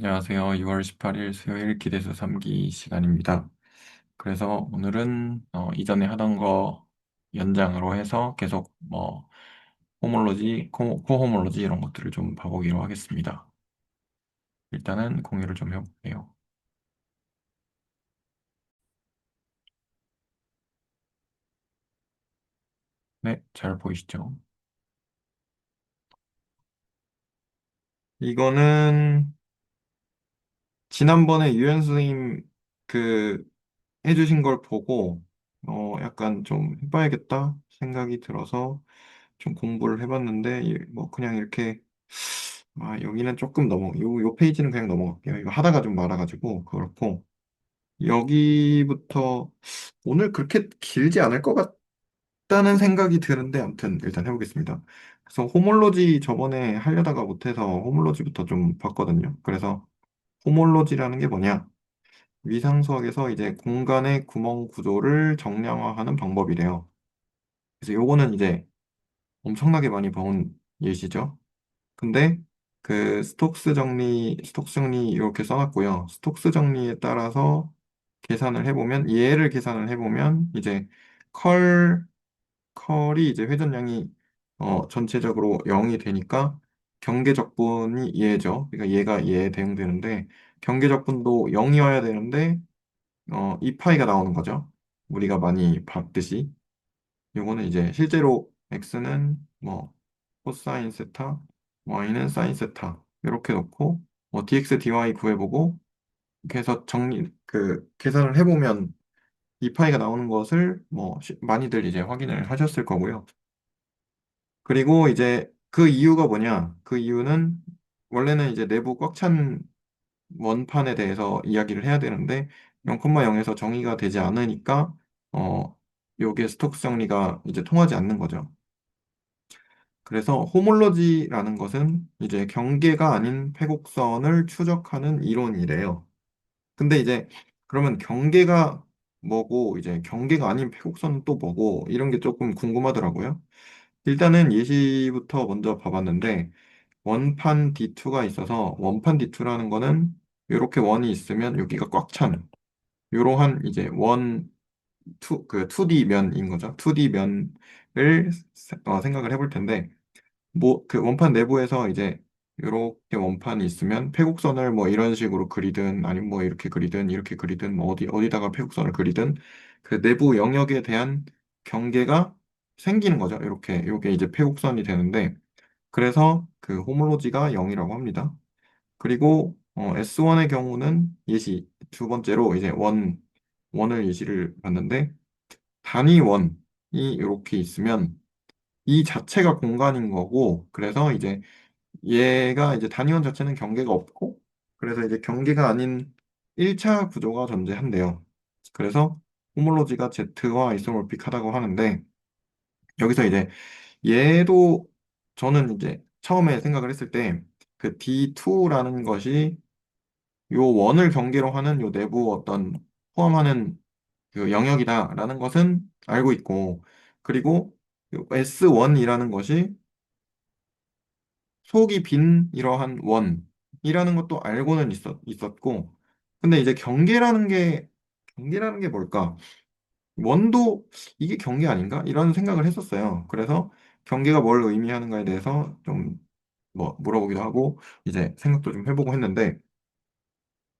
안녕하세요. 6월 18일 수요일 기대수 3기 시간입니다. 그래서 오늘은 이전에 하던 거 연장으로 해서 계속 호몰로지, 코호몰로지 이런 것들을 좀 봐보기로 하겠습니다. 일단은 공유를 좀 해볼게요. 네, 잘 보이시죠? 이거는 지난번에 유현 선생님 그 해주신 걸 보고 약간 좀 해봐야겠다 생각이 들어서 좀 공부를 해봤는데 뭐 그냥 이렇게 여기는 조금 요 페이지는 그냥 넘어갈게요. 이거 하다가 좀 말아가지고 그렇고 여기부터 오늘 그렇게 길지 않을 것 같다는 생각이 드는데 아무튼 일단 해보겠습니다. 그래서 호몰로지 저번에 하려다가 못해서 호몰로지부터 좀 봤거든요. 그래서 호몰로지라는 게 뭐냐? 위상수학에서 이제 공간의 구멍 구조를 정량화하는 방법이래요. 그래서 요거는 이제 엄청나게 많이 봐온 예시죠. 근데 그 스톡스 정리 이렇게 써놨고요. 스톡스 정리에 따라서 계산을 해보면, 얘를 계산을 해보면, 이제 컬, 컬이 이제 회전량이 전체적으로 0이 되니까 경계적분이 얘죠. 그러니까 얘가 얘에 대응되는데, 경계적분도 0이어야 되는데, 2파이가 나오는 거죠. 우리가 많이 봤듯이. 요거는 이제 실제로 x는 뭐 코사인 세타, y는 사인 세타 이렇게 놓고 dx, dy 구해보고 이렇게 해서 계산을 해보면 2파이가 나오는 것을 많이들 이제 확인을 하셨을 거고요. 그리고 이제 그 이유가 뭐냐? 그 이유는 원래는 이제 내부 꽉 찬 원판에 대해서 이야기를 해야 되는데 0,0에서 정의가 되지 않으니까 어 요게 스톡스 정리가 이제 통하지 않는 거죠. 그래서 호몰로지라는 것은 이제 경계가 아닌 패곡선을 추적하는 이론이래요. 근데 이제 그러면 경계가 뭐고 이제 경계가 아닌 패곡선은 또 뭐고 이런 게 조금 궁금하더라고요. 일단은 예시부터 먼저 봐봤는데 원판 D2가 있어서 원판 D2라는 거는 이렇게 원이 있으면 여기가 꽉 차는 이러한 이제 그 2D 면인 거죠. 2D 면을 생각을 해볼 텐데 그 원판 내부에서 이제 이렇게 원판이 있으면 패곡선을 뭐 이런 식으로 그리든 아니면 뭐 이렇게 그리든 이렇게 그리든 뭐 어디다가 패곡선을 그리든 그 내부 영역에 대한 경계가 생기는 거죠. 이렇게 이게 이제 패곡선이 되는데 그래서 그 호몰로지가 0이라고 합니다. 그리고 S1의 경우는 예시 두 번째로 이제 원을 예시를 봤는데 단위 원이 이렇게 있으면 이 자체가 공간인 거고 그래서 이제 얘가 이제 단위원 자체는 경계가 없고 그래서 이제 경계가 아닌 1차 구조가 존재한대요. 그래서 호몰로지가 Z와 아이소모픽하다고 하는데 여기서 이제 얘도 저는 이제 처음에 생각을 했을 때 그 D2라는 것이 요 원을 경계로 하는 요 내부 어떤 포함하는 그 영역이다라는 것은 알고 있고 그리고 S1이라는 것이 속이 빈 이러한 원이라는 것도 알고는 있었고 근데 이제 경계라는 게 뭘까? 원도 이게 경계 아닌가? 이런 생각을 했었어요. 그래서 경계가 뭘 의미하는가에 대해서 좀 뭐 물어보기도 하고 이제 생각도 좀 해보고 했는데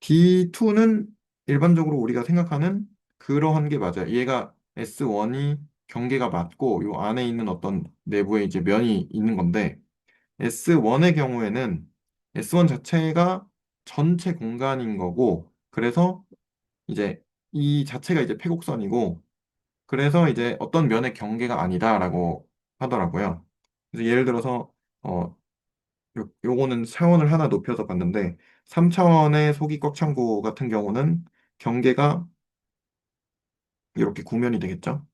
D2는 일반적으로 우리가 생각하는 그러한 게 맞아요. 얘가 S1이 경계가 맞고 요 안에 있는 어떤 내부에 이제 면이 있는 건데 S1의 경우에는 S1 자체가 전체 공간인 거고, 그래서 이제 이 자체가 이제 패곡선이고, 그래서 이제 어떤 면의 경계가 아니다라고 하더라고요. 그래서 예를 들어서, 어, 요거는 차원을 하나 높여서 봤는데, 3차원의 속이 꽉 찬 구 같은 경우는 경계가 이렇게 구면이 되겠죠.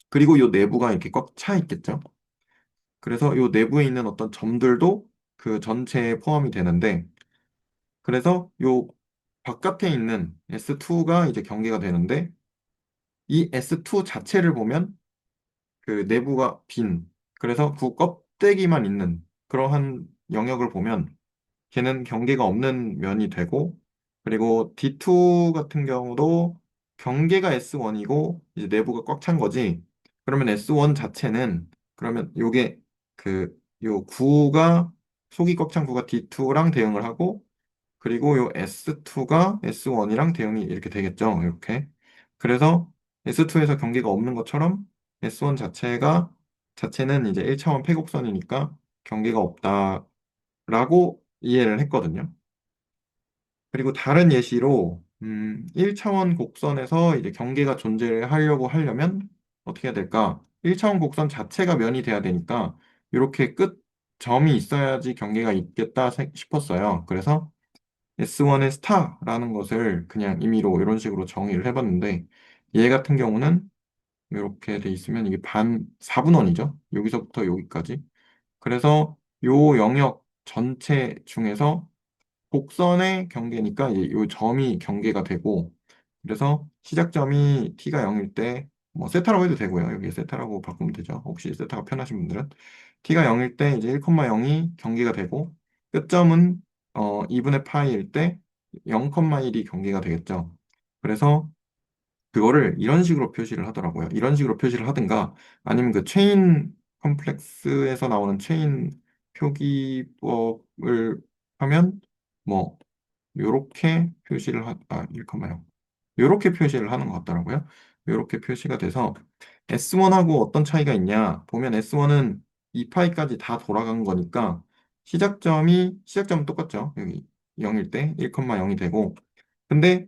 그리고 요 내부가 이렇게 꽉 차 있겠죠. 그래서 요 내부에 있는 어떤 점들도 그 전체에 포함이 되는데, 그래서 요 바깥에 있는 S2가 이제 경계가 되는데 이 S2 자체를 보면 그 내부가 빈 그래서 그 껍데기만 있는 그러한 영역을 보면 걔는 경계가 없는 면이 되고, 그리고 D2 같은 경우도 경계가 S1이고 이제 내부가 꽉 찬 거지. 그러면 S1 자체는 그러면 요게 요 구가 속이 꽉 찬 구가 D2랑 대응을 하고, 그리고 요 S2가 S1이랑 대응이 이렇게 되겠죠. 이렇게. 그래서 S2에서 경계가 없는 것처럼 S1 자체는 이제 1차원 패곡선이니까 경계가 없다라고 이해를 했거든요. 그리고 다른 예시로 1차원 곡선에서 이제 경계가 존재하려고 하려면 어떻게 해야 될까? 1차원 곡선 자체가 면이 돼야 되니까 이렇게 끝 점이 있어야지 경계가 있겠다 싶었어요. 그래서 S1의 스타라는 것을 그냥 임의로 이런 식으로 정의를 해봤는데, 얘 같은 경우는 이렇게 돼 있으면 이게 4분원이죠. 여기서부터 여기까지. 그래서 요 영역 전체 중에서 곡선의 경계니까 이제 요 점이 경계가 되고, 그래서 시작점이 t가 0일 때, 뭐 세타라고 해도 되고요. 여기 세타라고 바꾸면 되죠. 혹시 세타가 편하신 분들은 t가 0일 때 이제 1,0이 경계가 되고, 끝점은 2분의 파이일 때 0,1이 경계가 되겠죠. 그래서 그거를 이런 식으로 표시를 하더라고요. 이런 식으로 표시를 하든가 아니면 그 체인 컴플렉스에서 나오는 체인 표기법을 하면 뭐 요렇게 표시를 1,0 요렇게 표시를 하는 것 같더라고요. 요렇게 표시가 돼서 S1하고 어떤 차이가 있냐 보면 S1은 2파이까지 다 돌아간 거니까 시작점은 똑같죠. 여기 0일 때 1,0이 되고, 근데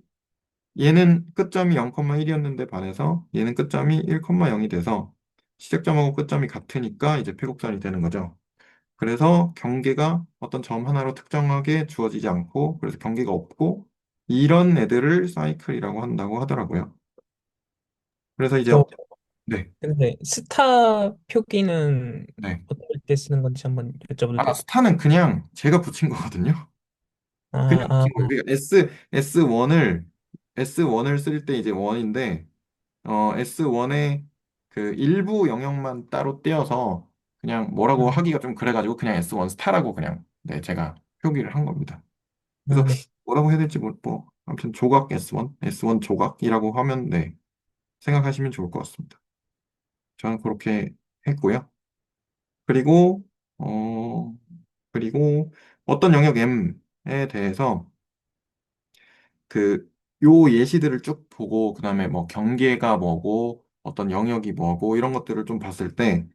얘는 끝점이 0,1이었는데 반해서 얘는 끝점이 1,0이 돼서 시작점하고 끝점이 같으니까 이제 폐곡선이 되는 거죠. 그래서 경계가 어떤 점 하나로 특정하게 주어지지 않고, 그래서 경계가 없고, 이런 애들을 사이클이라고 한다고 하더라고요. 그래서 이제 저 네, 근데 스타 표기는 네. 어떨 때 쓰는 건지 한번 여쭤봐도 될까요? 스타는 그냥 제가 붙인 거거든요. 그냥 아, 아, 붙인 거예요. 그러니까 S1을 쓸 때 이제 원인데, S1의 그 일부 영역만 따로 떼어서 그냥 뭐라고 음, 하기가 좀 그래가지고 그냥 S1 스타라고 그냥 네, 제가 표기를 한 겁니다. 그래서 아, 네. 뭐라고 해야 될지 아무튼 조각 S1 조각이라고 하면 네, 생각하시면 좋을 것 같습니다. 저는 그렇게 했고요. 그리고 어 그리고 어떤 영역 M에 대해서 요 예시들을 쭉 보고, 그다음에 뭐 경계가 뭐고, 어떤 영역이 뭐고, 이런 것들을 좀 봤을 때,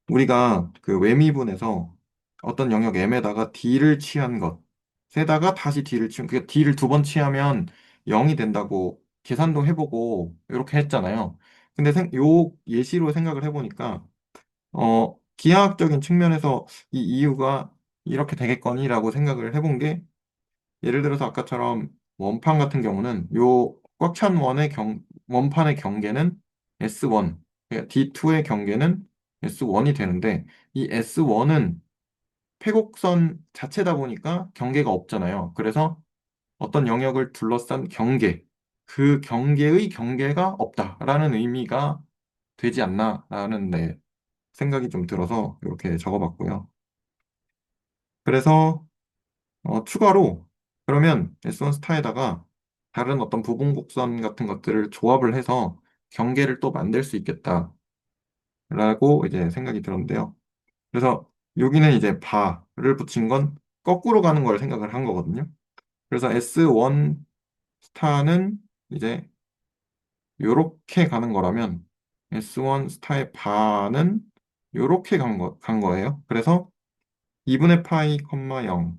우리가 그 외미분에서 어떤 영역 M에다가 D를 취한 것에다가 다시 D를 취한, 그게 D를 두 번 취하면 0이 된다고 계산도 해보고, 이렇게 했잖아요. 근데 요 예시로 생각을 해보니까, 기하학적인 측면에서 이 이유가 이렇게 되겠거니라고 생각을 해본 게, 예를 들어서 아까처럼 원판 같은 경우는 요 꽉 찬 원판의 경계는 S1, D2의 경계는 S1이 되는데, 이 S1은 패곡선 자체다 보니까 경계가 없잖아요. 그래서 어떤 영역을 둘러싼 그 경계의 경계가 없다라는 의미가 되지 않나라는 네, 생각이 좀 들어서 이렇게 적어봤고요. 그래서 추가로 그러면 S1 스타에다가 다른 어떤 부분 곡선 같은 것들을 조합을 해서 경계를 또 만들 수 있겠다라고 이제 생각이 들었는데요. 그래서 여기는 이제 바를 붙인 건 거꾸로 가는 걸 생각을 한 거거든요. 그래서 S1 스타는 이제 요렇게 가는 거라면 S1 스타의 바는 요렇게 간 거예요. 그래서 2분의 파이, 0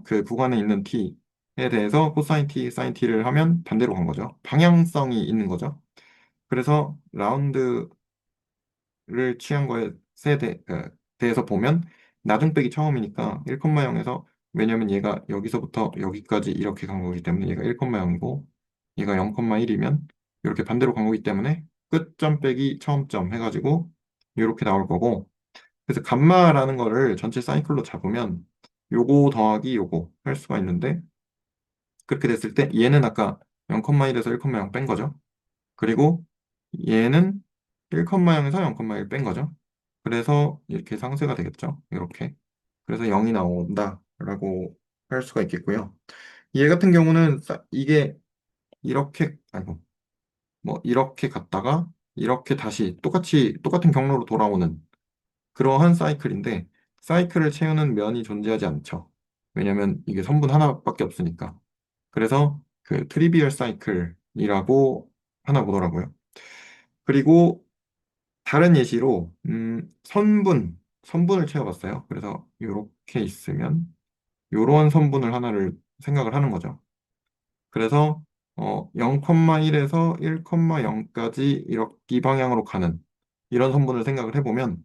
그 구간에 있는 t에 대해서 코사인 t, 사인 t를 하면 반대로 간 거죠. 방향성이 있는 거죠. 그래서 라운드를 취한 대해서 보면 나중빼기 처음이니까 1,0에서, 왜냐면 얘가 여기서부터 여기까지 이렇게 간 거기 때문에 얘가 1,0이고 얘가 0,1이면 이렇게 반대로 간 거기 때문에 끝점 빼기 처음점 해가지고 이렇게 나올 거고, 그래서 감마라는 거를 전체 사이클로 잡으면 요거 더하기 요거 할 수가 있는데, 그렇게 됐을 때 얘는 아까 0,1에서 1,0 뺀 거죠. 그리고 얘는 1,0에서 0,1 뺀 거죠. 그래서 이렇게 상쇄가 되겠죠. 이렇게. 그래서 0이 나온다 라고 할 수가 있겠고요. 얘 같은 경우는 이게 이렇게, 아이고, 뭐, 이렇게 갔다가 이렇게 다시 똑같은 경로로 돌아오는 그러한 사이클인데, 사이클을 채우는 면이 존재하지 않죠. 왜냐면 이게 선분 하나밖에 없으니까. 그래서 그 트리비얼 사이클이라고 하나 보더라고요. 그리고 다른 예시로 선분을 채워봤어요. 그래서 이렇게 있으면 이런 선분을 하나를 생각을 하는 거죠. 그래서 0,1에서 1,0까지 이렇게 이 방향으로 가는 이런 선분을 생각을 해보면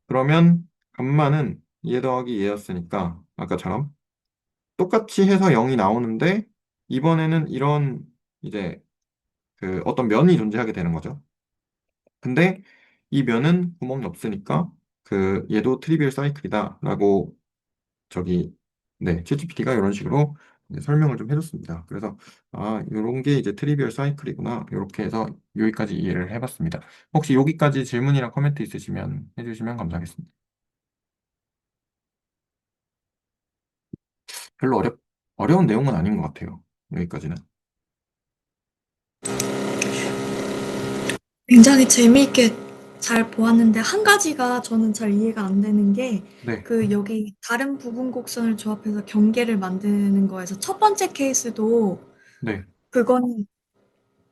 그러면 감마는 얘 더하기 얘였으니까 아까처럼 똑같이 해서 0이 나오는데 이번에는 이런 이제 그 어떤 면이 존재하게 되는 거죠. 근데 이 면은 구멍이 없으니까 그 얘도 트리비얼 사이클이다라고 저기 네 챗GPT가 이런 식으로 이제 설명을 좀 해줬습니다. 그래서 아 이런 게 이제 트리비얼 사이클이구나 이렇게 해서 여기까지 이해를 해봤습니다. 혹시 여기까지 질문이랑 코멘트 있으시면 해주시면 감사하겠습니다. 별로 어려운 내용은 아닌 것 같아요. 여기까지는. 굉장히 재미있게 잘 보았는데 한 가지가 저는 잘 이해가 안 되는 게 네, 그 여기 다른 부분 곡선을 조합해서 경계를 만드는 거에서 첫 번째 케이스도 네, 그건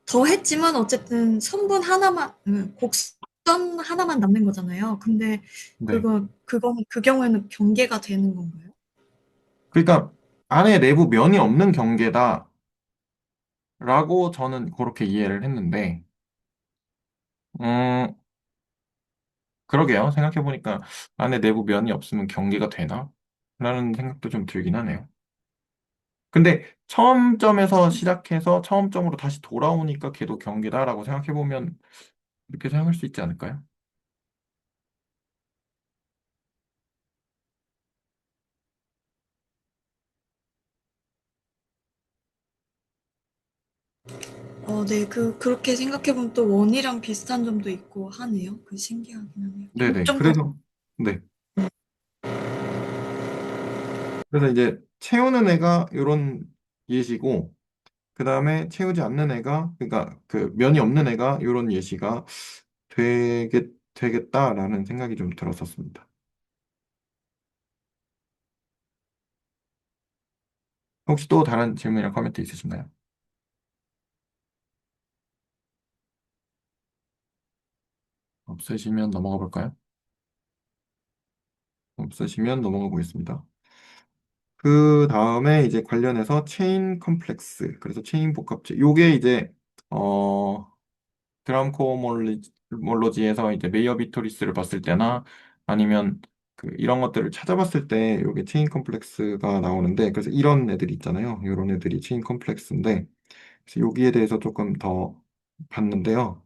더 했지만 어쨌든 선분 하나만 곡선 하나만 남는 거잖아요. 근데 네. 그건 그 경우에는 경계가 되는 건가요? 그러니까 안에 내부 면이 없는 경계다라고 저는 그렇게 이해를 했는데, 음, 그러게요. 생각해보니까 안에 내부 면이 없으면 경계가 되나? 라는 생각도 좀 들긴 하네요. 근데 처음 점에서 시작해서 처음 점으로 다시 돌아오니까 걔도 경계다라고 생각해보면 이렇게 생각할 수 있지 않을까요? 네, 그렇게 생각해보면 또 원이랑 비슷한 점도 있고 하네요. 그 신기하긴 하네요. 네네. 좀 더, 네. 그래서 이제 채우는 애가 이런 예시고, 그 다음에 채우지 않는 애가, 그러니까 그 면이 없는 애가 이런 예시가 되겠다라는 생각이 좀 들었었습니다. 혹시 또 다른 질문이나 코멘트 있으신가요? 없으시면 넘어가 볼까요? 없으시면 넘어가 보겠습니다. 그 다음에 이제 관련해서 체인 컴플렉스, 그래서 체인 복합체. 요게 이제, 어, 드럼 코어몰로지에서 이제 메이어 비토리스를 봤을 때나 아니면 그 이런 것들을 찾아봤을 때 요게 체인 컴플렉스가 나오는데 그래서 이런 애들이 있잖아요. 이런 애들이 체인 컴플렉스인데 그래서 여기에 대해서 조금 더 봤는데요.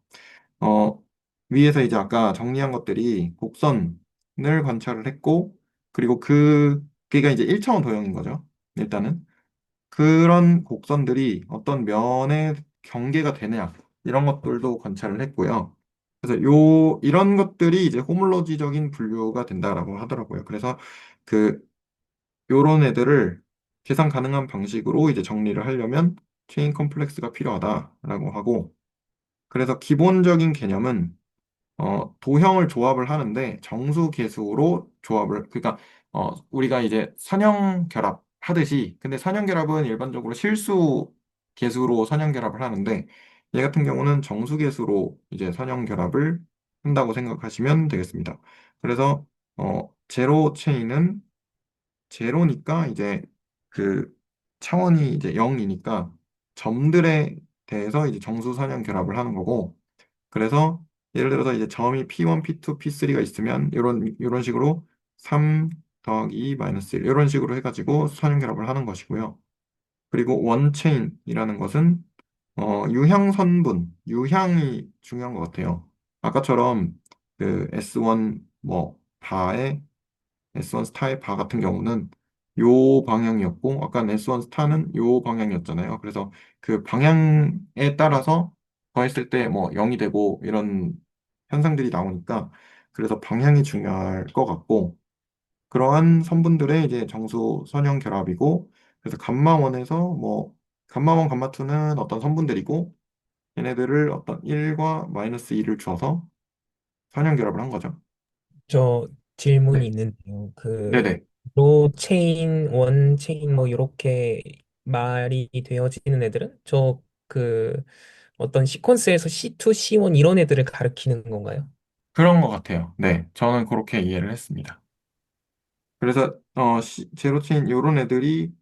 어, 위에서 이제 아까 정리한 것들이 곡선을 관찰을 했고 그리고 그게가 이제 1차원 도형인 거죠. 일단은. 그런 곡선들이 어떤 면의 경계가 되느냐 이런 것들도 관찰을 했고요. 그래서 이런 것들이 이제 호몰로지적인 분류가 된다라고 하더라고요. 그래서 그 요런 애들을 계산 가능한 방식으로 이제 정리를 하려면 체인 컴플렉스가 필요하다라고 하고 그래서 기본적인 개념은 도형을 조합을 하는데 정수 계수로 조합을 그러니까 우리가 이제 선형 결합 하듯이 근데 선형 결합은 일반적으로 실수 계수로 선형 결합을 하는데 얘 같은 경우는 정수 계수로 이제 선형 결합을 한다고 생각하시면 되겠습니다. 그래서 제로 체인은 제로니까 이제 그 차원이 이제 0이니까 점들에 대해서 이제 정수 선형 결합을 하는 거고 그래서 예를 들어서 이제 점이 P1, P2, P3가 있으면 이런 식으로 3 더하기 2 마이너스 1 이런 식으로 해가지고 선형 결합을 하는 것이고요. 그리고 원체인이라는 것은 유향 선분, 유향이 중요한 것 같아요. 아까처럼 그 S1 뭐 바의 S1 스타의 바 같은 경우는 요 방향이었고 아까 S1 스타는 요 방향이었잖아요. 그래서 그 방향에 따라서 더했을 때 뭐 0이 되고 이런 현상들이 나오니까 그래서 방향이 중요할 것 같고 그러한 선분들의 이제 정수 선형 결합이고, 그래서 감마1에서 뭐 감마1, 감마2는 어떤 선분들이고, 얘네들을 어떤 1과 마이너스 2를 줘서 선형 결합을 한 거죠. 저 질문이 네. 있는데요. 네네. 로 체인, 원 체인 뭐 이렇게 말이 되어지는 애들은 어떤 시퀀스에서 C2, C1 이런 애들을 가리키는 건가요? 그런 것 같아요. 네. 저는 그렇게 이해를 했습니다. 그래서 제로체인 요런 애들이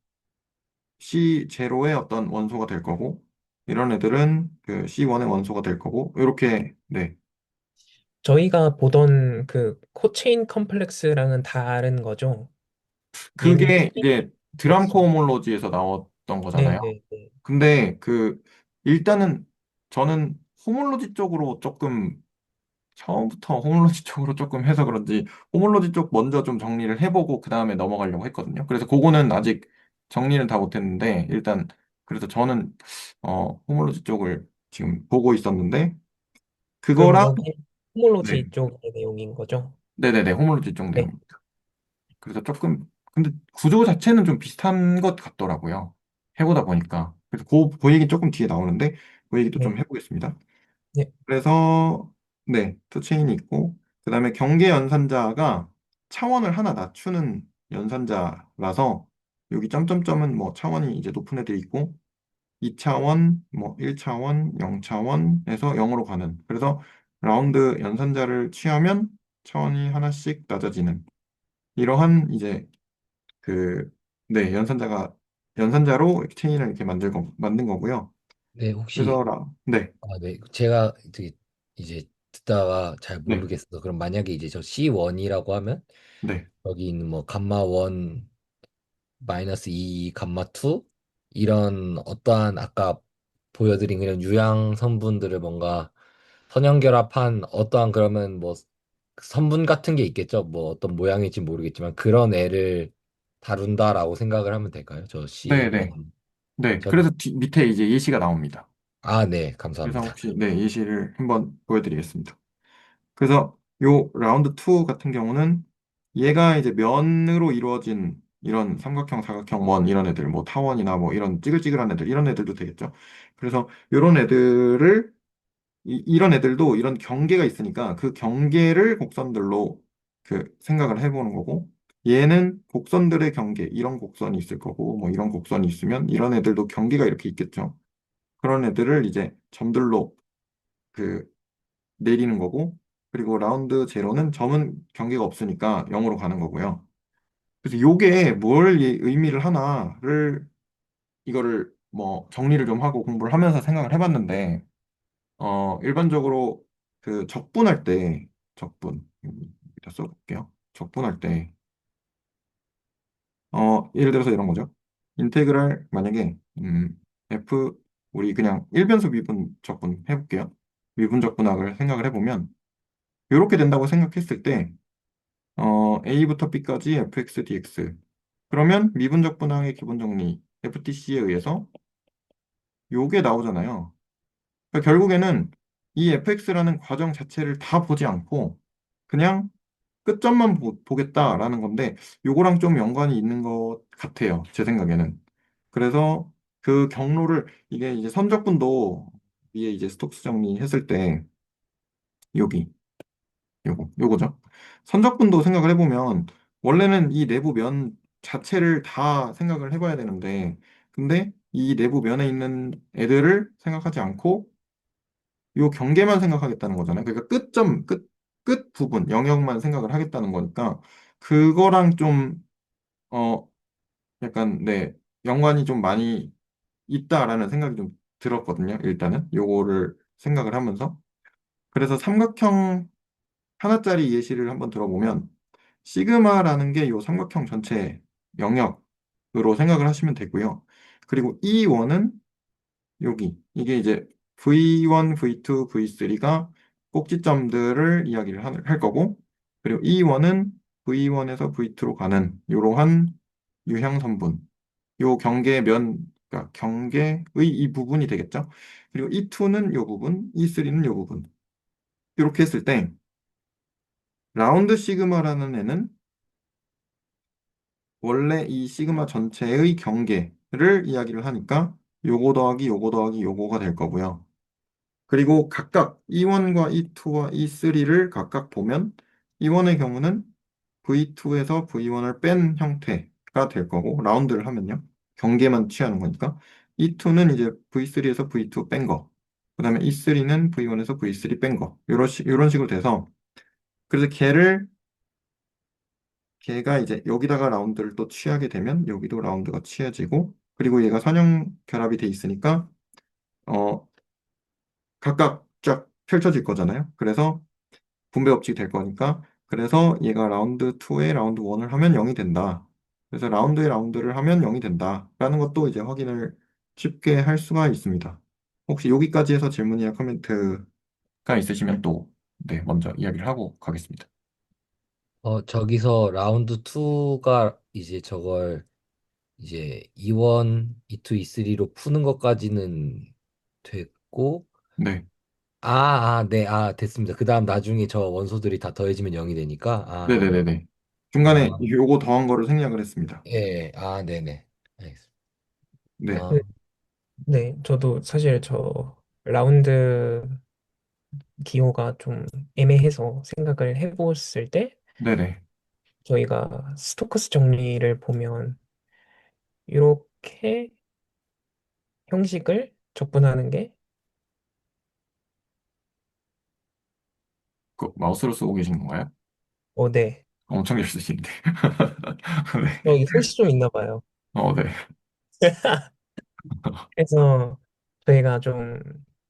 C0의 어떤 원소가 될 거고, 이런 애들은 그 C1의 원소가 될 거고, 이렇게, 네. 저희가 보던 그 코체인 컴플렉스랑은 다른 거죠. 얘는 그게 이제 드람 컴플렉스. 코호몰로지에서 나왔던 거잖아요. 네네네. 근데 일단은 저는 호몰로지 쪽으로 조금, 처음부터 호몰로지 쪽으로 조금 해서 그런지, 호몰로지 쪽 먼저 좀 정리를 해보고, 그 다음에 넘어가려고 했거든요. 그래서 그거는 아직 정리는 다 못했는데, 일단, 그래서 저는, 호몰로지 쪽을 지금 보고 있었는데, 그럼 그거랑, 여기 네. 호몰로지 쪽의 내용인 거죠? 네네네, 호몰로지 쪽 네. 내용입니다. 그래서 조금, 근데 구조 자체는 좀 비슷한 것 같더라고요. 해보다 보니까. 그래서 그 얘기 조금 뒤에 나오는데, 그 얘기도 좀 네. 해보겠습니다. 네. 그래서, 네, 투체인이 있고, 그 다음에 경계 연산자가 차원을 하나 낮추는 연산자라서, 여기 점점점은 뭐 차원이 이제 높은 애들이 있고, 2차원, 뭐 1차원, 0차원에서 0으로 가는. 그래서 라운드 연산자를 취하면 차원이 하나씩 낮아지는. 이러한 이제 그, 네, 연산자로 체인을 이렇게 만든 거고요. 네, 혹시, 그래서, 네, 네, 제가 되게 이제 듣다가 잘 네, 모르겠어서, 그럼 만약에 이제 저 C1이라고 하면, 네, 여기 있는 뭐, 감마 1, 마이너스 2, 감마 2, 이런 어떠한 아까 보여드린 그런 유형 성분들을 뭔가 선형결합한 어떠한 그러면 뭐, 성분 같은 게 있겠죠? 뭐, 어떤 모양일지 모르겠지만, 그런 애를 다룬다라고 생각을 하면 될까요? 저 네, 네, C1. 네. 전, 그래서 밑에 이제 예시가 나옵니다. 네, 그래서 감사합니다. 혹시, 네, 예시를 한번 보여드리겠습니다. 그래서 요 라운드 2 같은 경우는 얘가 이제 면으로 이루어진 이런 삼각형, 사각형, 원 이런 애들, 뭐 타원이나 뭐 이런 찌글찌글한 애들, 이런 애들도 되겠죠. 그래서 요런 애들을 이런 애들도 이런 경계가 있으니까 그 경계를 곡선들로 생각을 해보는 거고 얘는 곡선들의 경계, 이런 곡선이 있을 거고 뭐 이런 곡선이 있으면 이런 애들도 경계가 이렇게 있겠죠. 그런 애들을 이제 점들로 그 내리는 거고 그리고 라운드 제로는 점은 경계가 없으니까 0으로 가는 거고요. 그래서 요게 뭘 의미를 하나를 이거를 뭐 정리를 좀 하고 공부를 하면서 생각을 해봤는데 일반적으로 적분할 때, 여기다 써볼게요. 적분할 때, 예를 들어서 이런 거죠. 인테그랄, 만약에, 우리 그냥 일변수 미분 적분 해볼게요. 미분 적분학을 생각을 해보면, 이렇게 된다고 생각했을 때, A부터 B까지 fx dx. 그러면 미분 적분학의 기본 정리, FTC에 의해서 요게 나오잖아요. 그러니까 결국에는 이 fx라는 과정 자체를 다 보지 않고, 그냥 끝점만 보겠다라는 건데 요거랑 좀 연관이 있는 것 같아요. 제 생각에는. 그래서 그 경로를 이게 이제 선적분도 위에 이제 스톡스 정리했을 때 여기 요거죠. 선적분도 생각을 해보면 원래는 이 내부 면 자체를 다 생각을 해봐야 되는데 근데 이 내부 면에 있는 애들을 생각하지 않고 요 경계만 생각하겠다는 거잖아요. 그러니까 끝 부분, 영역만 생각을 하겠다는 거니까, 그거랑 좀, 어, 약간, 네, 연관이 좀 많이 있다라는 생각이 좀 들었거든요. 일단은, 요거를 생각을 하면서. 그래서 삼각형 하나짜리 예시를 한번 들어보면, 시그마라는 게 요 삼각형 전체 영역으로 생각을 하시면 되고요. 그리고 E1은 이게 이제 V1, V2, V3가 꼭지점들을 이야기를 할 거고, 그리고 E1은 V1에서 V2로 가는 이러한 유형선분, 요 그러니까 경계의 이 부분이 되겠죠. 그리고 E2는 요 부분, E3는 요 부분. 이렇게 했을 때, 라운드 시그마라는 애는 원래 이 시그마 전체의 경계를 이야기를 하니까 요거 더하기 요거 더하기 요거가 될 거고요. 그리고 각각 E1과 E2와 E3를 각각 보면 E1의 경우는 V2에서 V1을 뺀 형태가 될 거고 라운드를 하면요. 경계만 취하는 거니까 E2는 이제 V3에서 V2 뺀 거. 그다음에 E3는 V1에서 V3 뺀 거. 이런 식으로 돼서 그래서 걔가 이제 여기다가 라운드를 또 취하게 되면 여기도 라운드가 취해지고 그리고 얘가 선형 결합이 돼 있으니까 어 각각 쫙 펼쳐질 거잖아요. 그래서 분배 법칙이 될 거니까 그래서 얘가 라운드 2에 라운드 1을 하면 0이 된다. 그래서 라운드에 라운드를 하면 0이 된다. 라는 것도 이제 확인을 쉽게 할 수가 있습니다. 혹시 여기까지 해서 질문이나 코멘트가 있으시면 또 네, 먼저 이야기를 하고 가겠습니다. 저기서 라운드 2가 이제 저걸 이제 E1, E2, E3로 푸는 것까지는 됐고, 네. 네, 됐습니다. 그 다음 나중에 저 원소들이 다 더해지면 0이 되니까, 네네네네. 중간에 아, 요거 더한 거를 생략을 했습니다. 예, 네네. 알겠습니다. 네. 그, 아, 네, 저도 사실 저 라운드 기호가 좀 애매해서 생각을 해봤을 때 네네. 저희가 스토크스 정리를 보면 이렇게 형식을 접근하는 게 그 마우스로 쓰고 계신 건가요? 네. 엄청 잘 쓰시는데. 여기 네. 손이 좀 있나 봐요. 네. 그래서 저희가 좀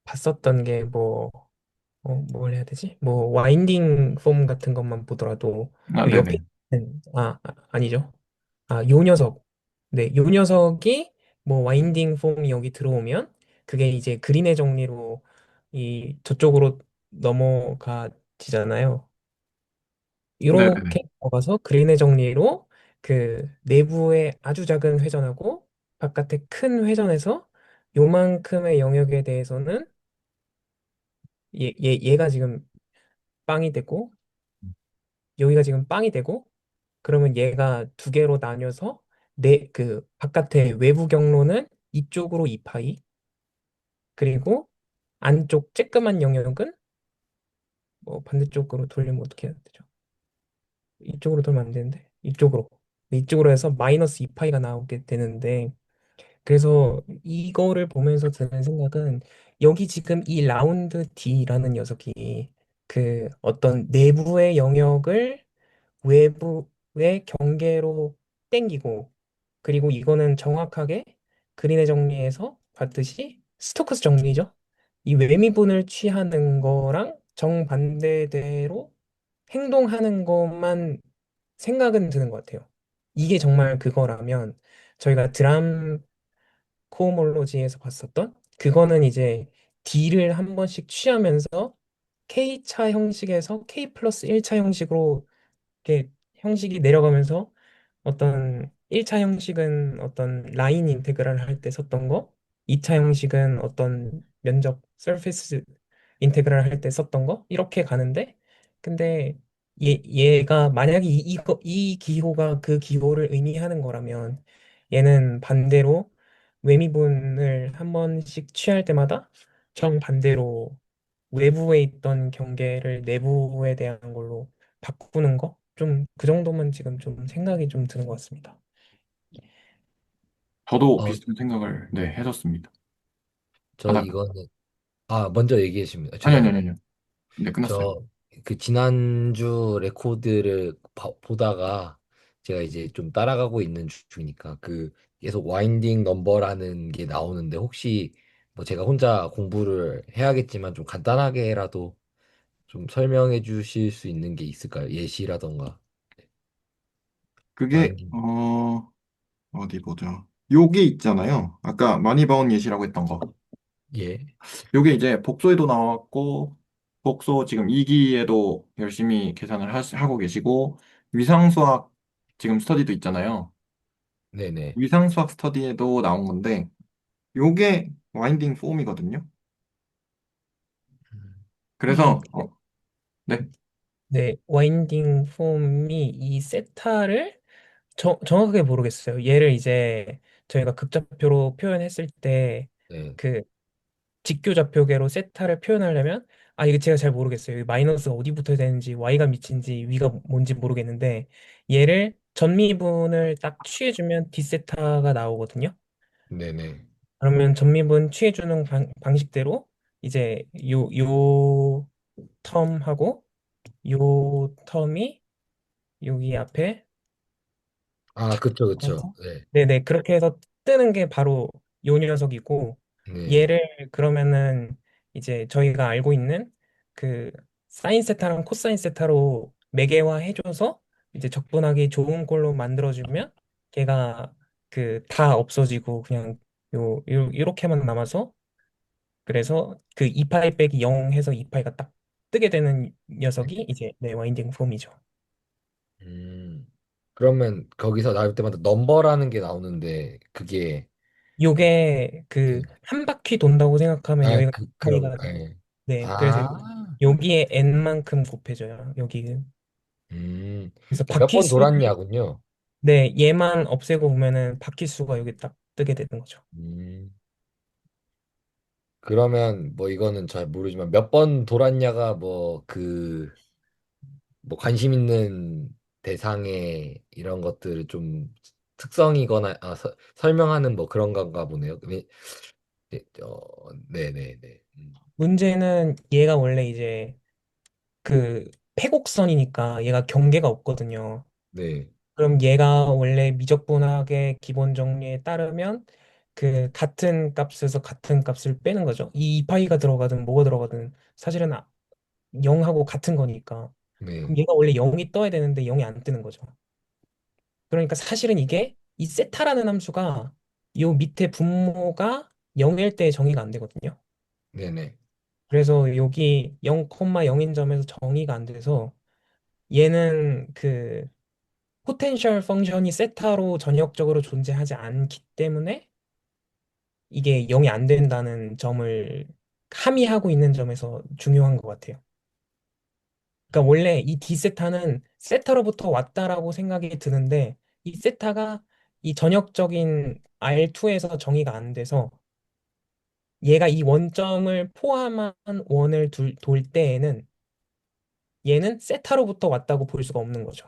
봤었던 게 뭘 해야 되지? 뭐 와인딩 폼 같은 것만 보더라도 요 옆에 네네. 있는 아니죠. 요 녀석. 네, 요 녀석이 뭐 와인딩 폼이 여기 들어오면 그게 이제 그린의 정리로 이 저쪽으로 넘어가지잖아요. 네네네. 이렇게 넘어가서 그린의 정리로 그 내부의 아주 작은 회전하고 바깥의 큰 회전에서 요만큼의 영역에 대해서는 얘가 지금 빵이 되고 여기가 지금 빵이 되고 그러면 얘가 두 개로 나뉘어서 그 바깥의 외부 경로는 이쪽으로 2파이 그리고 안쪽 쬐끄만 영역은 뭐 반대쪽으로 돌리면 어떻게 해야 되죠? 이쪽으로 돌면 안 되는데 이쪽으로 해서 마이너스 2파이가 나오게 되는데 그래서 이거를 보면서 드는 생각은 여기 지금 이 라운드 D라는 녀석이 그 어떤 내부의 영역을 외부의 경계로 땡기고 그리고 이거는 정확하게 그린의 정리에서 봤듯이 스토크스 정리죠. 이 외미분을 취하는 거랑 정반대대로 행동하는 것만 생각은 드는 것 같아요. 이게 정말 그거라면 저희가 드람 코호몰로지에서 봤었던 그거는 이제 D를 한 번씩 취하면서 K차 형식에서 K 플러스 1차 형식으로 이렇게 형식이 내려가면서 어떤 1차 형식은 어떤 라인 인테그랄 할 때 썼던 거, 2차 형식은 어떤 면적 서페이스 인테그랄 할 때 썼던 거 이렇게 가는데 근데 얘가 만약에 이 기호가 그 기호를 의미하는 거라면 얘는 반대로 외미분을 한 번씩 취할 때마다 정반대로 외부에 있던 경계를 내부에 대한 걸로 바꾸는 거? 좀 그 정도만 지금 좀 생각이 좀 드는 것 같습니다. 저도 어, 비슷한 생각을 네, 했었습니다. 저 하다가. 이거는, 먼저 얘기해 주십니다. 아니요, 죄송합니다. 아니요, 아니요. 네, 끝났어요. 저 그 지난주 레코드를 보다가 제가 이제 좀 따라가고 있는 중이니까 그 계속 와인딩 넘버라는 게 나오는데 혹시 뭐 제가 혼자 공부를 해야겠지만 좀 간단하게라도 좀 설명해 주실 수 있는 게 있을까요? 예시라던가. 그게, 와인딩. 어디 보자. 요게 있잖아요. 아까 많이 봐온 예시라고 했던 거. 예. 요게 이제 복소에도 나왔고, 복소 지금 2기에도 열심히 계산을 하고 계시고, 위상수학 지금 스터디도 있잖아요. 네네. 위상수학 스터디에도 나온 건데, 요게 와인딩 폼이거든요. 이 그래서, 네. 네, 와인딩 폼이 이 세타를 정확하게 모르겠어요. 얘를 이제 저희가 극좌표로 표현했을 때 네, 그 직교좌표계로 세타를 표현하려면 이거 제가 잘 모르겠어요. 이 마이너스가 어디 붙어야 되는지 y가 밑인지 위가 뭔지 모르겠는데 얘를 전미분을 딱 취해주면 d세타가 나오거든요. 네네. 그러면 전미분 취해주는 방식대로 이제 요 텀하고 요 텀이 여기 앞에 아, 착 그쵸, 그쵸. 해서 네, 네네 그렇게 해서 뜨는 게 바로 요 녀석이고 네, 얘를 그러면은 이제 저희가 알고 있는 그 사인 세타랑 코사인 세타로 매개화 해줘서 이제 적분하기 좋은 꼴로 만들어주면 걔가 그 다 없어지고 그냥 요렇게만 남아서 그래서 그 2파이 빼기 0 해서 2파이가 딱 뜨게 되는 네. 녀석이 이제 네 와인딩 폼이죠. 음. 그러면 거기서 나올 때마다 넘버라는 게 나오는데 그게 요게 그 네. 한 바퀴 돈다고 생각하면 아, 여기가 그런 2파이가 돼요. 예. 네, 그래서 아, 여기에 n만큼 곱해져요. 여기 그래서 몇 바퀴 번 수 돌았냐군요. 네, 얘만 없애고 보면은 바퀴 수가 여기 딱 뜨게 되는 거죠. 음. 그러면 뭐 이거는 잘 모르지만 몇 번 돌았냐가 뭐 뭐 관심 있는 대상의 이런 것들을 좀 특성이거나 설명하는 뭐 그런 건가 보네요. 네, 네네네. 문제는 얘가 원래 이제 그 패곡선이니까 얘가 경계가 없거든요. 네, 그럼 얘가 원래 미적분학의 기본 정리에 따르면 그 같은 값에서 같은 값을 빼는 거죠. 이 2파이가 들어가든 뭐가 들어가든 사실은 0하고 같은 거니까. 그럼 네, 얘가 원래 0이 떠야 되는데 0이 안 뜨는 거죠. 그러니까 사실은 이게 이 세타라는 함수가 요 밑에 분모가 0일 때 정의가 안 되거든요. 네네. 그래서 여기 0,0인 점에서 정의가 안 돼서 얘는 그 포텐셜 펑션이 세타로 전역적으로 존재하지 않기 때문에 이게 0이 안 된다는 점을 함의하고 있는 점에서 중요한 것 같아요. 그러니까 원래 이 D 세타는 세타로부터 왔다라고 생각이 드는데 이 세타가 이 전역적인 R2에서 정의가 안 돼서 얘가 이 원점을 포함한 원을 돌 때에는 얘는 세타로부터 왔다고 볼 수가 없는 거죠.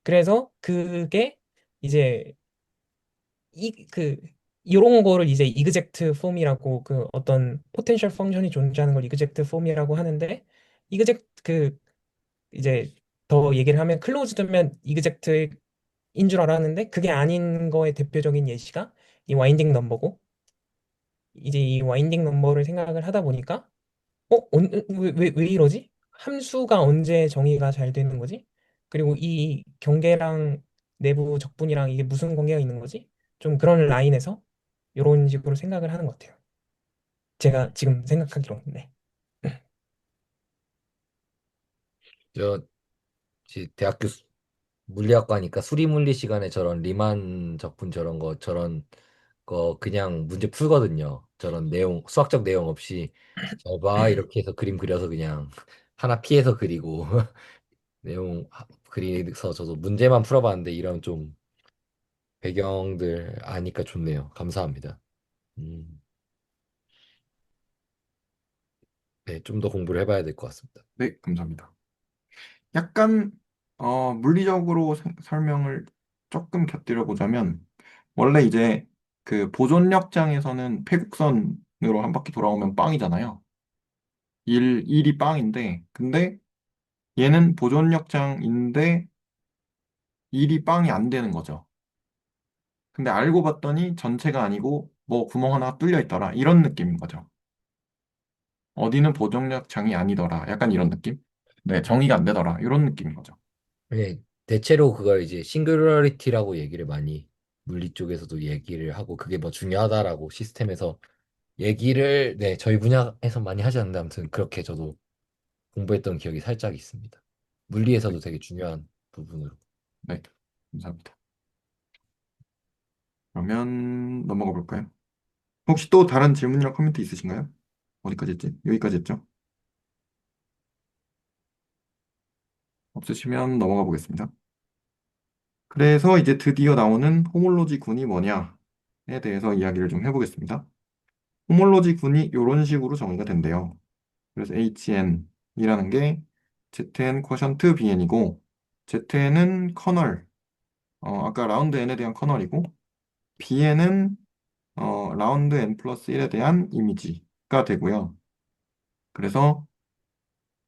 그래서 그게 이제 그 이런 거를 이제 이그젝트 폼이라고 그 어떤 포텐셜 펑션이 존재하는 걸 이그젝트 폼이라고 하는데 이그젝트 그 이제 더 얘기를 하면 클로즈드면 이그젝트인 줄 알았는데 그게 아닌 거의 대표적인 예시가 이 와인딩 넘버고 이제 이 와인딩 넘버를 생각을 하다 보니까 왜 이러지? 함수가 언제 정의가 잘 되는 거지? 그리고 이 경계랑 내부 적분이랑 이게 무슨 관계가 있는 거지? 좀 그런 라인에서 이런 식으로 생각을 하는 것 같아요. 제가 지금 생각하기로는. 네. 저 대학교 물리학과니까 수리물리 시간에 저런 리만 적분 저런 거 그냥 문제 풀거든요. 저런 내용 수학적 내용 없이 잘 봐 이렇게 해서 그림 그려서 그냥 하나 피해서 그리고 내용 그리서 저도 문제만 풀어봤는데 이런 좀 배경들 아니까 좋네요. 감사합니다. 음, 네, 좀 더 공부를 해봐야 될 것 같습니다. 네, 감사합니다. 약간 물리적으로 설명을 조금 곁들여 보자면 원래 이제 그 보존역장에서는 패곡선으로 한 바퀴 돌아오면 빵이잖아요. 1이 빵인데 근데 얘는 보존역장인데 1이 빵이 안 되는 거죠. 근데 알고 봤더니 전체가 아니고 뭐 구멍 하나 뚫려 있더라. 이런 느낌인 거죠. 어디는 보존역장이 아니더라. 약간 이런 느낌? 네, 정의가 안 되더라. 이런 느낌인 거죠. 네, 대체로 그걸 이제 싱귤러리티라고 얘기를 많이 물리 쪽에서도 얘기를 하고 그게 뭐 중요하다라고 시스템에서 얘기를 네, 저희 분야에서 많이 하지 않는데 아무튼 그렇게 저도 공부했던 기억이 살짝 있습니다. 네, 물리에서도 되게 중요한 부분으로. 네, 감사합니다. 그러면 넘어가 볼까요? 혹시 또 다른 질문이나 코멘트 있으신가요? 어디까지 했지? 여기까지 했죠? 없으시면 넘어가 보겠습니다. 그래서 이제 드디어 나오는 호몰로지 군이 뭐냐에 대해서 이야기를 좀 해보겠습니다. 호몰로지 군이 이런 식으로 정의가 된대요. 그래서 HN이라는 게 ZN 쿼션트 BN이고, ZN은 커널, 아까 라운드 N에 대한 커널이고, BN은 라운드 N 플러스 1에 대한 이미지가 되고요. 그래서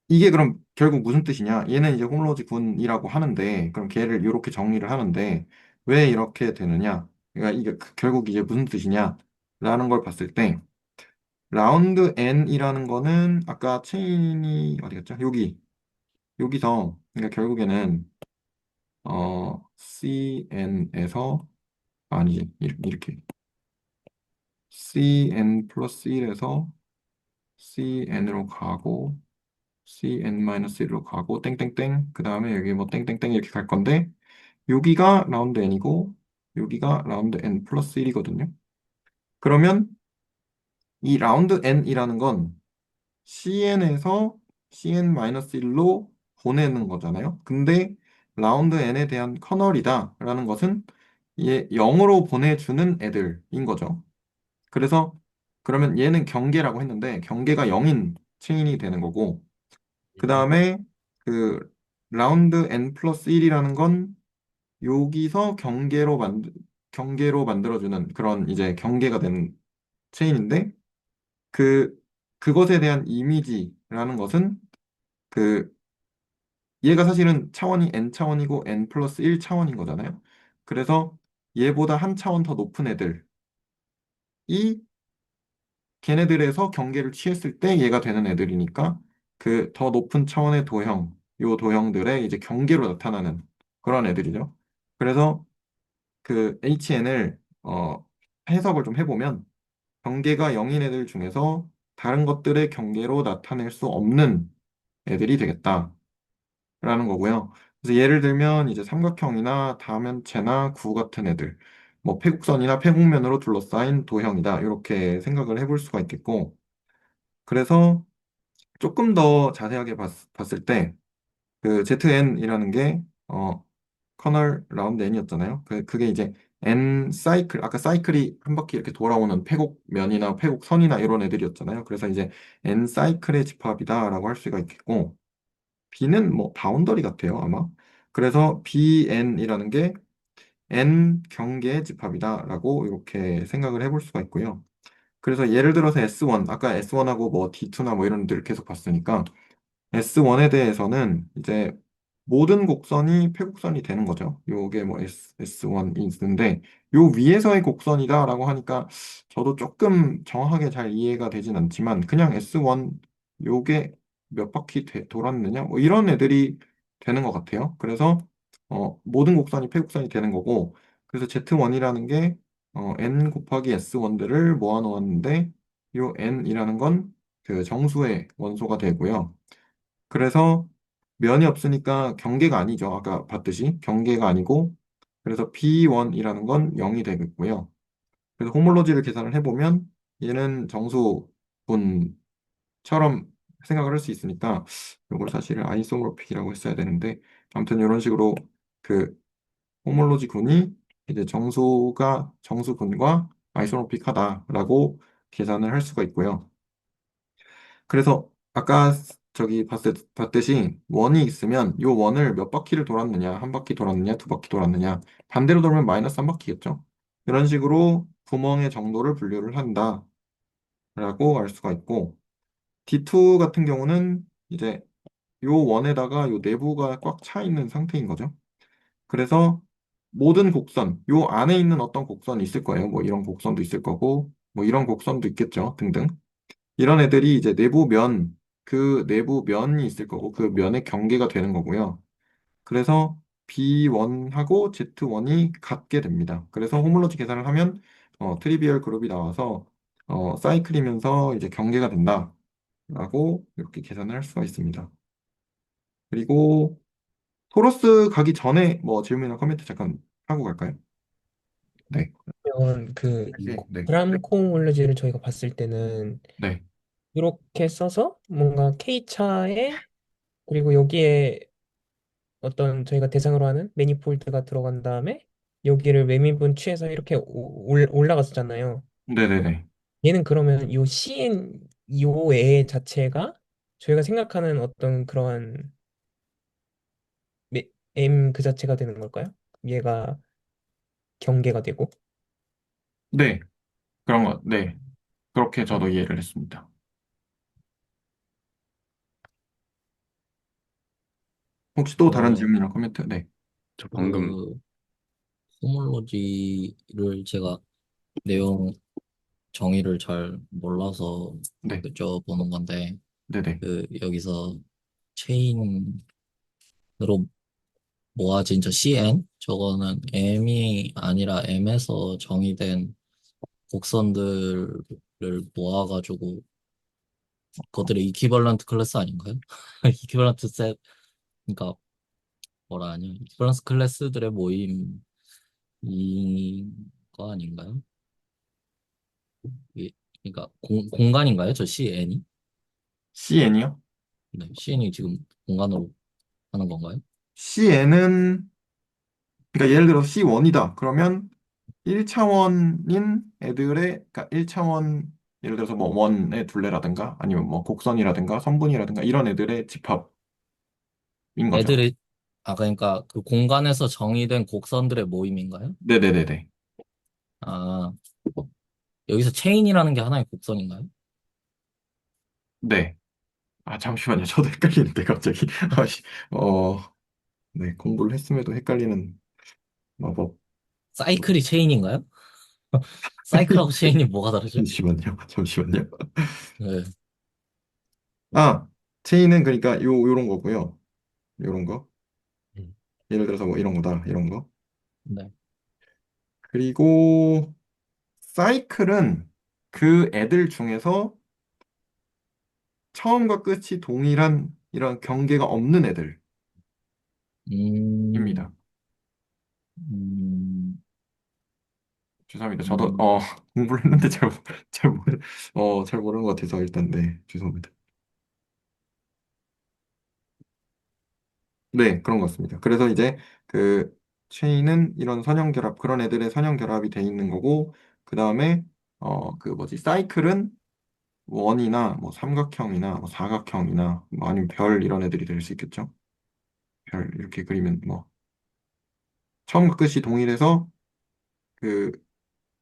이게 그럼 결국 무슨 뜻이냐? 얘는 이제 홈로지 군이라고 하는데, 그럼 걔를 이렇게 정리를 하는데, 왜 이렇게 되느냐? 그러니까 이게 결국 이제 무슨 뜻이냐? 라는 걸 봤을 때, 라운드 N이라는 거는 아까 체인이 어디 갔죠? 여기서, 그러니까 결국에는, CN에서, 아니지, 이렇게. CN 플러스 1에서 CN으로 가고, CN-1로 가고, 땡땡땡, 그 다음에 여기 뭐 땡땡땡 이렇게 갈 건데, 여기가 라운드 N이고, 여기가 라운드 N 플러스 1이거든요. 그러면 이 라운드 N이라는 건 CN에서 CN-1로 보내는 거잖아요. 근데 라운드 N에 대한 커널이다 라는 것은 얘 0으로 보내주는 애들인 거죠. 그래서 그러면 얘는 경계라고 했는데 경계가 0인 체인이 되는 거고, 그 다음에 그 라운드 N 플러스 1이라는 건 여기서 경계로 만들어주는 그런 이제 경계가 된 체인인데, 그 그것에 대한 이미지라는 것은 그 얘가 사실은 차원이 n 차원이고 n 플러스 1 차원인 거잖아요. 그래서 얘보다 한 차원 더 높은 애들이 걔네들에서 경계를 취했을 때 얘가 되는 애들이니까 그 더 높은 차원의 요 도형들의 이제 경계로 나타나는 그런 애들이죠. 그래서 그 HN을 해석을 좀 해보면 경계가 0인 애들 중에서 다른 것들의 경계로 나타낼 수 없는 애들이 되겠다라는 거고요. 그래서 예를 들면 이제 삼각형이나 다면체나 구 같은 애들, 뭐 패곡선이나 패곡면으로 둘러싸인 도형이다. 이렇게 생각을 해볼 수가 있겠고, 그래서 조금 더 자세하게 봤을 때 그 ZN이라는 게 커널 라운드 N이었잖아요. 그게 이제 N 사이클, 아까 사이클이 한 바퀴 이렇게 돌아오는 패곡면이나 패곡선이나 이런 애들이었잖아요. 그래서 이제 N 사이클의 집합이다라고 할 수가 있겠고, B는 뭐 바운더리 같아요, 아마. 그래서 BN이라는 게 N 경계의 집합이다라고 이렇게 생각을 해볼 수가 있고요. 그래서 예를 들어서 S1, 아까 S1하고 뭐 D2나 뭐 이런 데를 계속 봤으니까 S1에 대해서는 이제 모든 곡선이 폐곡선이 되는 거죠. 요게 뭐 S1이 있는데 요 위에서의 곡선이다라고 하니까 저도 조금 정확하게 잘 이해가 되진 않지만 그냥 S1 요게 몇 바퀴 돌았느냐 뭐 이런 애들이 되는 것 같아요. 그래서 모든 곡선이 폐곡선이 되는 거고, 그래서 Z1이라는 게 N 곱하기 S1들을 모아 놓았는데 요 N이라는 건 그 정수의 원소가 되고요. 그래서 면이 없으니까 경계가 아니죠. 아까 봤듯이 경계가 아니고, 그래서 B1이라는 건 0이 되겠고요. 그래서 호몰로지를 계산을 해보면 얘는 정수분처럼 생각을 할 수 있으니까 이걸 사실은 아이소모로픽이라고 했어야 되는데, 아무튼 이런 식으로 그 호몰로지 군이 이제 정수군과 아이소모픽하다라고 계산을 할 수가 있고요. 그래서 아까 저기 봤듯이 원이 있으면 이 원을 몇 바퀴를 돌았느냐, 한 바퀴 돌았느냐, 두 바퀴 돌았느냐, 반대로 돌면 마이너스 한 바퀴겠죠. 이런 식으로 구멍의 정도를 분류를 한다라고 알 수가 있고, D2 같은 경우는 이제 요 원에다가 요 내부가 꽉 차 있는 상태인 거죠. 그래서 모든 곡선, 요 안에 있는 어떤 곡선이 있을 거예요. 뭐 이런 곡선도 있을 거고, 뭐 이런 곡선도 있겠죠. 등등. 이런 애들이 이제 그 내부 면이 있을 거고, 그 면의 경계가 되는 거고요. 그래서 B1하고 Z1이 같게 됩니다. 그래서 호몰로지 계산을 하면, 트리비얼 그룹이 나와서, 사이클이면서 이제 경계가 된다라고 이렇게 계산을 할 수가 있습니다. 그리고 토러스 가기 전에 뭐 질문이나 코멘트 잠깐 하고 갈까요? 네. 그러면 그 네. 그람 코올로지를 저희가 봤을 때는 네. 이렇게 써서 뭔가 K차에 그리고 여기에 어떤 저희가 대상으로 하는 매니폴드가 들어간 다음에 여기를 외미분 취해서 이렇게 올라갔었잖아요. 네네네. 얘는 그러면 요 CN 요 애 자체가 저희가 생각하는 어떤 그러한 M 그 자체가 되는 걸까요? 얘가 경계가 되고. 네, 네. 그렇게 저도 이해를 했습니다. 혹시 또 다른 어, 질문이나 코멘트? 네. 저 방금 그 호몰로지를 제가 내용 정의를 잘 몰라서 네. 여쭤보는 건데, 네네. 그 여기서 체인으로 모아진 저 CN? 저거는 M이 아니라 M에서 정의된 곡선들을 모아가지고 그것들의 이퀴벌런트 클래스 아닌가요? 이퀴벌런트 셋, 그러니까 뭐라 하냐? 이퀴벌런스 클래스들의 모임인 거 아닌가요? 그러니까 공간인가요? 저 CN이? CN이요? 네, CN이 지금 공간으로 하는 건가요? CN은, 그러니까 예를 들어서 C1이다. 그러면 1차원인 애들의, 그러니까 1차원, 예를 들어서 뭐 원의 둘레라든가 아니면 뭐 곡선이라든가 선분이라든가 이런 애들의 집합인 거죠. 애들이 그러니까 그 공간에서 정의된 곡선들의 모임인가요? 네네네네. 아, 여기서 체인이라는 게 하나의 곡선인가요? 네. 아, 잠시만요. 저도 헷갈리는데, 갑자기. 아씨, 네. 공부를 했음에도 헷갈리는 마법. 사이클이 체인인가요? 사이클하고 체인이 뭐가 다르죠? 잠시만요. 잠시만요. 네, 아, 체인은 그러니까 요런 거고요. 요런 거. 음, 예를 들어서 뭐 이런 거다. 이런 거. 네. 그리고 사이클은 그 애들 중에서 처음과 끝이 동일한 이런 경계가 없는 애들입니다. 음, 음, 죄송합니다. 저도 음. 공부를 했는데 잘 모르는 것 같아서 일단 네, 죄송합니다. 네, 그런 것 같습니다. 그래서 이제 그 체인은 이런 선형결합, 그런 애들의 선형결합이 돼 있는 거고, 그 다음에 그 뭐지, 사이클은 원이나 뭐 삼각형이나 뭐 사각형이나 뭐 아니면 별 이런 애들이 될 수 있겠죠. 별 이렇게 그리면 뭐 처음과 끝이 동일해서 그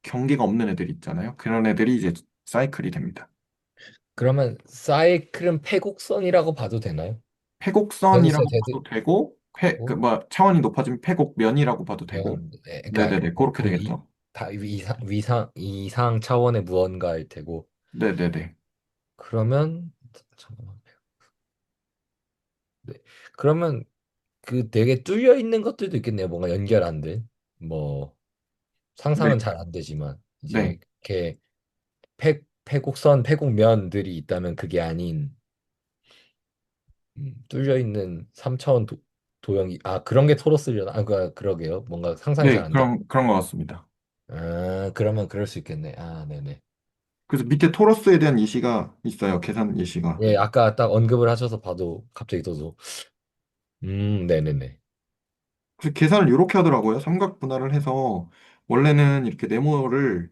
경계가 없는 애들 있잖아요. 그런 애들이 이제 사이클이 됩니다. 그러면 사이클은 패곡선이라고 봐도 되나요? 여기서 회곡선이라고 대도 봐도 되고, 되고, 뭐 차원이 높아지면 회곡면이라고 봐도 되고, 네, 그러니까 네네네, 그렇게 그 되겠죠. 이상 차원의 무언가일 테고, 네네네. 그러면 잠깐만. 네. 그러면 그 되게 뚫려 있는 것들도 있겠네요. 뭔가 연결 안 돼. 뭐 네, 상상은 잘 안 되지만 네, 이제 이렇게 패곡선, 패곡면들이 있다면 그게 아닌 뚫려 있는 3차원 도형이 그런 게 토로스려나? 그러게요. 뭔가 상상이 잘 네, 안 돼. 그런 것 같습니다. 그러면 그럴 수 있겠네. 네네. 그래서 밑에 토러스에 대한 예시가 있어요. 계산 예시가. 예, 아까 딱 언급을 하셔서 봐도 갑자기 또도 네네네. 그래서 계산을 이렇게 하더라고요. 삼각 분할을 해서 원래는 이렇게 네모를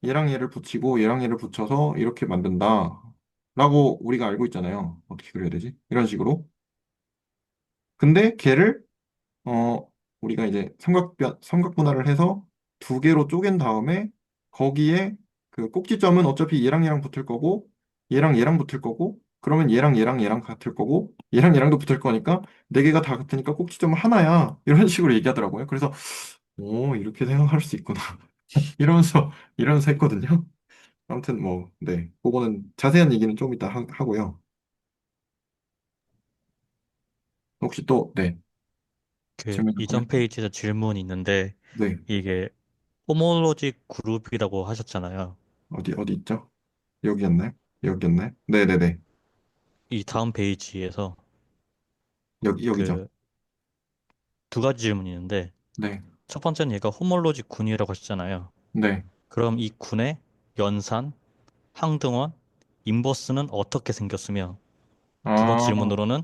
얘랑 얘를 붙이고 얘랑 얘를 붙여서 이렇게 만든다. 라고 우리가 알고 있잖아요. 어떻게 그려야 되지? 이런 식으로. 근데 걔를 어, 우리가 이제 삼각 분할을 해서 두 개로 쪼갠 다음에 거기에 그 꼭지점은 어차피 얘랑 얘랑 붙을 거고 얘랑 얘랑 붙을 거고 그러면 얘랑 얘랑 얘랑 같을 거고 얘랑 얘랑도 붙을 거니까 네 개가 다 같으니까 꼭지점은 하나야. 이런 식으로 얘기하더라고요. 그래서 오, 이렇게 생각할 수 있구나. 이러면서 했거든요. 아무튼 뭐, 네. 그거는 자세한 얘기는 좀 이따 하고요. 혹시 또, 네. 그 질문 이전 코멘트? 페이지에서 질문이 있는데 네. 이게 호몰로직 그룹이라고 하셨잖아요. 어디 있죠? 여기였나요? 여기였나요? 네네네. 이 다음 페이지에서 여기죠. 그 두 가지 질문이 있는데 네. 첫 번째는 얘가 호몰로직 군이라고 하셨잖아요. 네. 그럼 이 군의 연산, 항등원, 인버스는 어떻게 생겼으며 두 번째 아, 질문으로는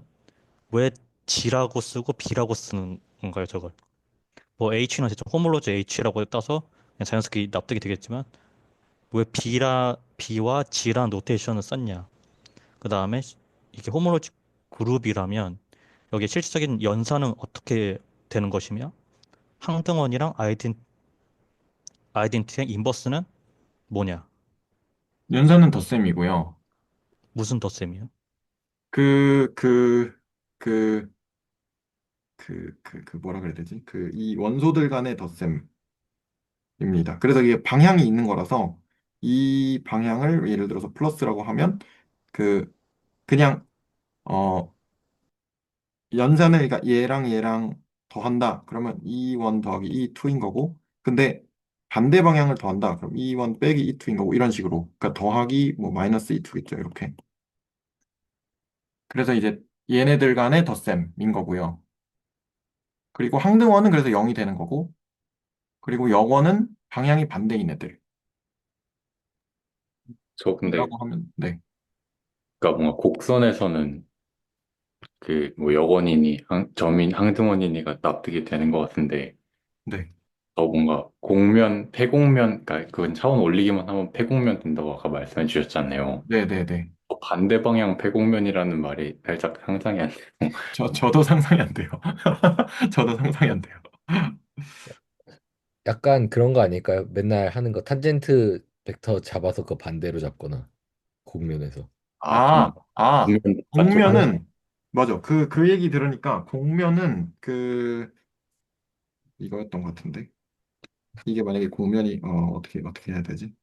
왜 G라고 쓰고 B라고 쓰는 건가요, 저걸? 뭐 H는 대충 호몰로지 H라고 따서 그냥 자연스럽게 납득이 되겠지만 왜 B와 G란 노테이션을 썼냐? 그 다음에 이게 호몰로지 그룹이라면 여기 실질적인 연산은 어떻게 되는 것이며 항등원이랑 아이덴티티의 인버스는 뭐냐? 연산은 덧셈이고요. 무슨 덧셈이요? 그, 그, 그, 뭐라 그래야 되지? 이 원소들 간의 덧셈입니다. 그래서 이게 방향이 있는 거라서 이 방향을 예를 들어서 플러스라고 하면 그, 그냥, 어, 연산을 그러니까 얘랑 더한다. 그러면 E1 더하기 E2인 거고. 근데 반대 방향을 더한다. 그럼 E1 빼기 E2인 거고. 이런 식으로. 그러니까 더하기 뭐 마이너스 E2겠죠. 이렇게. 그래서 이제 얘네들 간의 덧셈인 거고요. 그리고 항등원은 그래서 0이 되는 거고. 그리고 역원은 방향이 반대인 애들이라고 저 근데 하면 네. 그러니까 뭔가 곡선에서는 그 뭐 여원이니 점인 항등원이니가 납득이 되는 것 같은데 네. 더 뭔가 곡면 패곡면 그러니까 그건 차원 올리기만 하면 패곡면 된다고 아까 말씀해 주셨잖아요. 네네네. 반대 방향 패곡면이라는 말이 살짝 상상이 안 돼요. 저도 상상이 안 돼요. 저도 상상이 안 돼요. 약간 그런 거 아닐까요? 맨날 하는 거 탄젠트 벡터 잡아서 그 반대로 잡거나 곡면에서. 그럼 아, 곡면 맞죠? 공면은, 맞아. 그 얘기 들으니까 공면은 이거였던 것 같은데. 이게 만약에 공면이, 어떻게 해야 되지?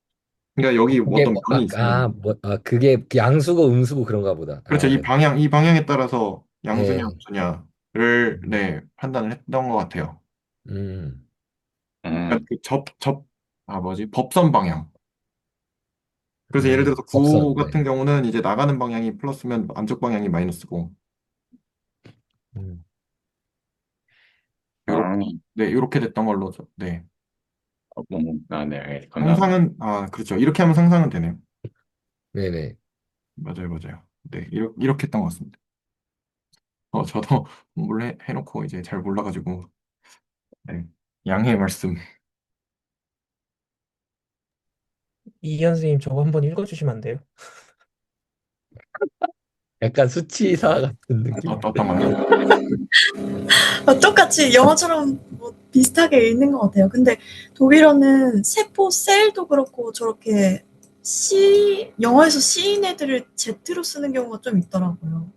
그러니까 여기 그게 어떤 면이 있으면, 그게 그 양수고 음수고 그런가 보다. 그렇죠. 아, 네. 이 방향에 따라서 양수냐, 네. 음수냐를, 네, 판단을 했던 것 같아요. 음, 그러니까 음, 뭐지? 법선 방향. 그래서 예를 들어서 구 법선. 네. 같은 경우는 이제 나가는 방향이 플러스면 안쪽 방향이 마이너스고, 음, 요렇게, 아, 네, 요렇게 됐던 걸로, 네. 네, 알겠습니다. 상상은, 그렇죠. 이렇게 하면 상상은 되네요. 네네. 맞아요, 맞아요. 네, 이렇게 했던 것 같습니다. 저도 몰래 해놓고 이제 잘 몰라가지고, 네. 양해의 말씀. 이현 선생님 저거 한번 읽어주시면 안 돼요? 약간 수치사 같은 느낌. 어떤 거요? 똑같이 영어처럼 뭐 비슷하게 읽는 것 같아요. 근데 독일어는 세포 셀도 그렇고 저렇게 영어에서 C인 애들을 Z로 쓰는 경우가 좀 있더라고요.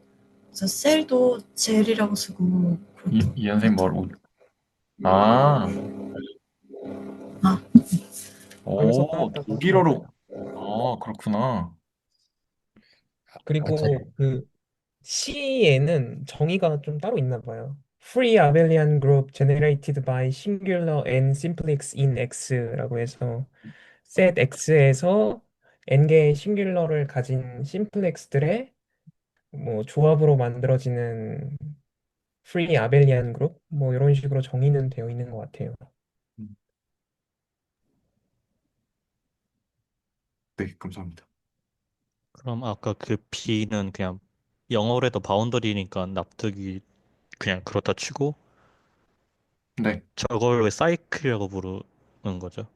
그래서 셀도 젤이라고 쓰고 이 선생님 뭐라고? 음, 아, 아, 방에서 오, 따왔다고 하더라고요. 독일어로. 그렇구나. 아, 제, 그리고 그 C에는 정의가 좀 따로 있나 봐요. Free abelian group generated by singular n simplex in X라고 해서 set X에서 n개의 싱귤러를 가진 심플렉스들의 뭐 조합으로 만들어지는 free abelian group 뭐 이런 식으로 정의는 되어 있는 것 같아요. 음, 네, 감사합니다. 그럼 아까 그 B는 그냥 영어로 해도 바운더리니까 납득이 그냥 그렇다 치고 네. 저걸 왜 사이클이라고 부르는 거죠?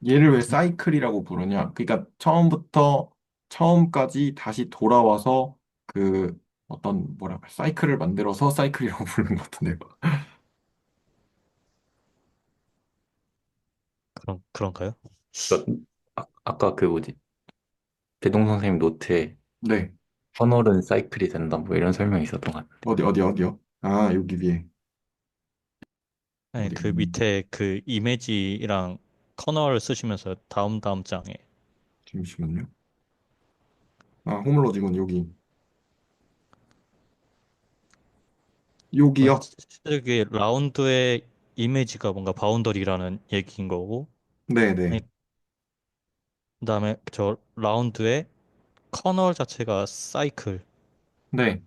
얘를 왜 사이클이라고 부르냐? 그러니까 처음까지 다시 돌아와서 어떤 사이클을 만들어서 사이클이라고 부르는 것 같은데요. 그런가요? 저, 아까 그 뭐지? 대동 선생님 노트에 네. 터널은 사이클이 된다 뭐 이런 설명이 있었던 것 같아요. 어디요? 여기 위에. 네, 어디? 그 밑에 그 이미지랑 커널 쓰시면서 다음 장에 잠시만요. 호물로지군 여기. 여기요? 저기 라운드의 이미지가 뭔가 바운더리라는 얘기인 거고 아니, 네네. 그다음에 저 라운드의 커널 자체가 사이클 네.